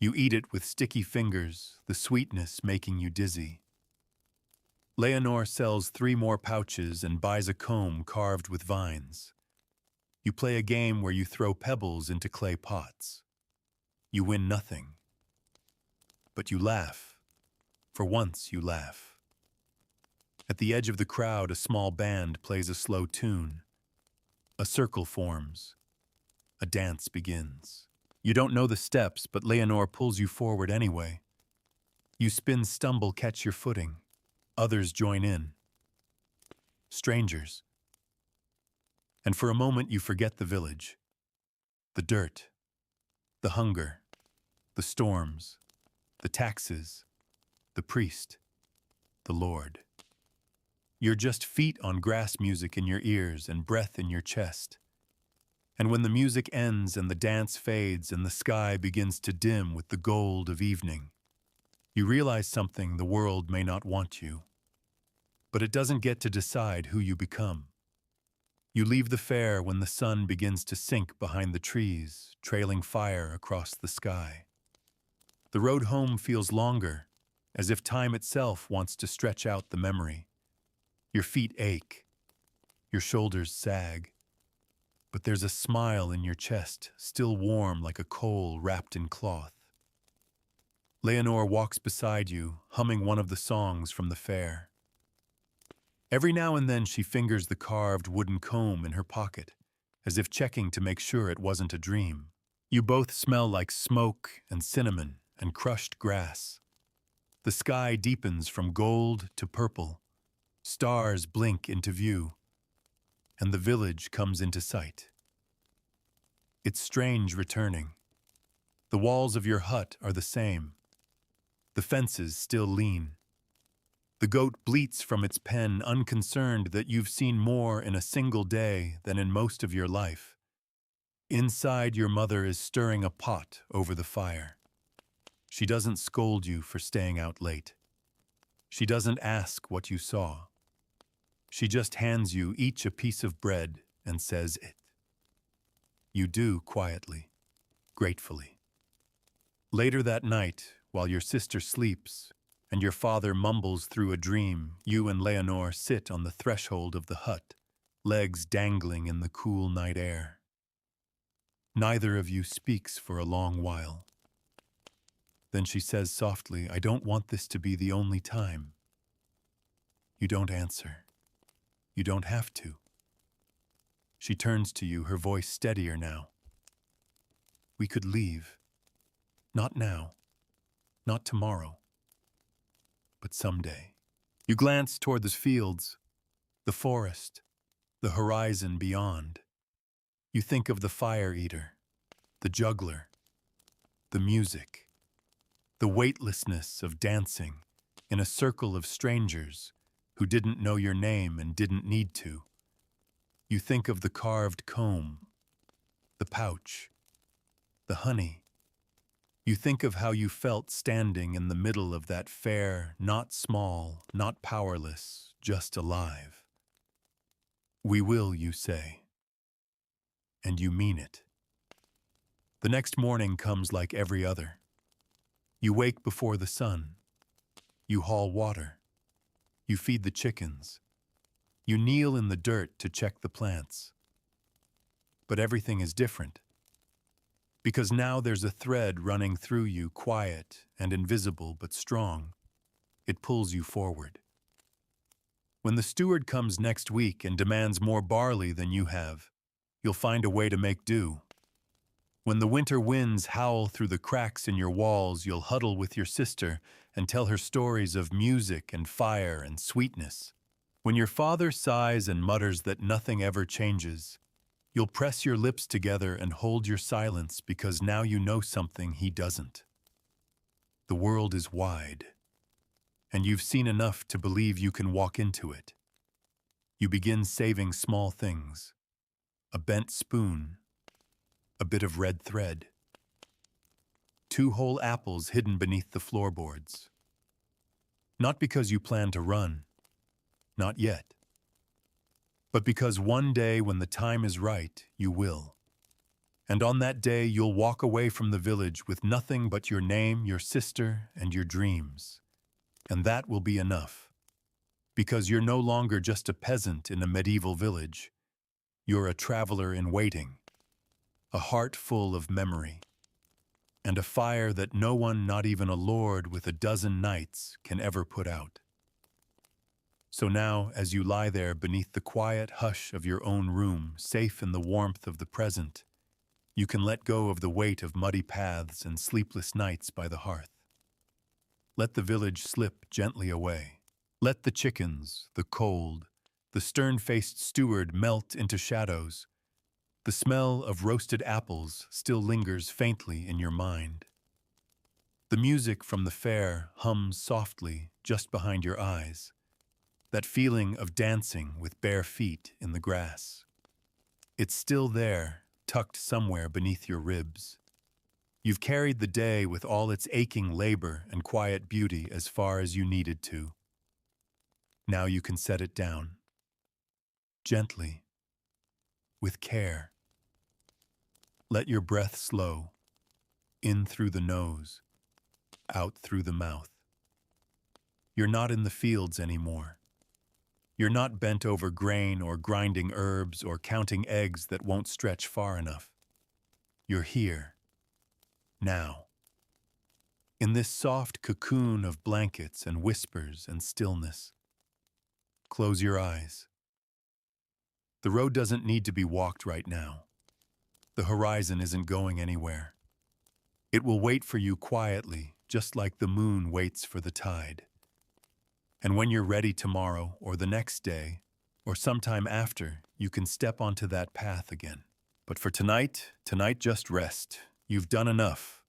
You eat it with sticky fingers, the sweetness making you dizzy. Leonore sells 3 more pouches and buys a comb carved with vines. You play a game where you throw pebbles into clay pots. You win nothing. But you laugh. For once you laugh. At the edge of the crowd, a small band plays a slow tune. A circle forms. A dance begins. You don't know the steps, but Leonore pulls you forward anyway. You spin, stumble, catch your footing. Others join in. Strangers. And for a moment you forget the village. The dirt. The hunger. The storms. The taxes. The priest. The Lord. You're just feet on grass music in your ears and breath in your chest. And when the music ends and the dance fades and the sky begins to dim with the gold of evening, you realize something: the world may not want you, but it doesn't get to decide who you become. You leave the fair when the sun begins to sink behind the trees, trailing fire across the sky. The road home feels longer, as if time itself wants to stretch out the memory. Your feet ache, your shoulders sag, but there's a smile in your chest, still warm like a coal wrapped in cloth. Leonore walks beside you, humming one of the songs from the fair. Every now and then she fingers the carved wooden comb in her pocket, as if checking to make sure it wasn't a dream. You both smell like smoke and cinnamon and crushed grass. The sky deepens from gold to purple. Stars blink into view, and the village comes into sight. It's strange returning. The walls of your hut are the same. The fences still lean. The goat bleats from its pen, unconcerned that you've seen more in a single day than in most of your life. Inside, your mother is stirring a pot over the fire. She doesn't scold you for staying out late. She doesn't ask what you saw. She just hands you each a piece of bread and says it. You do quietly, gratefully. Later that night, while your sister sleeps and your father mumbles through a dream, you and Leonore sit on the threshold of the hut, legs dangling in the cool night air. Neither of you speaks for a long while. Then she says softly, "I don't want this to be the only time." You don't answer. You don't have to. She turns to you, her voice steadier now. "We could leave. Not now. Not tomorrow. But someday." You glance toward the fields, the forest, the horizon beyond. You think of the fire eater, the juggler, the music, the weightlessness of dancing in a circle of strangers who didn't know your name and didn't need to. You think of the carved comb, the pouch, the honey. You think of how you felt standing in the middle of that fair, not small, not powerless, just alive. "We will," you say. And you mean it. The next morning comes like every other. You wake before the sun. You haul water. You feed the chickens. You kneel in the dirt to check the plants. But everything is different. Because now there's a thread running through you, quiet and invisible but strong. It pulls you forward. When the steward comes next week and demands more barley than you have, you'll find a way to make do. When the winter winds howl through the cracks in your walls, you'll huddle with your sister and tell her stories of music and fire and sweetness. When your father sighs and mutters that nothing ever changes, you'll press your lips together and hold your silence, because now you know something he doesn't. The world is wide, and you've seen enough to believe you can walk into it. You begin saving small things: a bent spoon, a bit of red thread, 2 whole apples hidden beneath the floorboards. Not because you plan to run, not yet, but because one day when the time is right, you will. And on that day, you'll walk away from the village with nothing but your name, your sister, and your dreams. And that will be enough, because you're no longer just a peasant in a medieval village. You're a traveler in waiting, a heart full of memory, and a fire that no one, not even a lord with a dozen knights, can ever put out. So now, as you lie there beneath the quiet hush of your own room, safe in the warmth of the present, you can let go of the weight of muddy paths and sleepless nights by the hearth. Let the village slip gently away. Let the chickens, the cold, the stern-faced steward melt into shadows. The smell of roasted apples still lingers faintly in your mind. The music from the fair hums softly just behind your eyes, that feeling of dancing with bare feet in the grass. It's still there, tucked somewhere beneath your ribs. You've carried the day with all its aching labor and quiet beauty as far as you needed to. Now you can set it down. Gently, with care. Let your breath slow, in through the nose, out through the mouth. You're not in the fields anymore. You're not bent over grain or grinding herbs or counting eggs that won't stretch far enough. You're here, now. In this soft cocoon of blankets and whispers and stillness. Close your eyes. The road doesn't need to be walked right now. The horizon isn't going anywhere. It will wait for you quietly, just like the moon waits for the tide. And when you're ready tomorrow or the next day, or sometime after, you can step onto that path again. But for tonight just rest. You've done enough.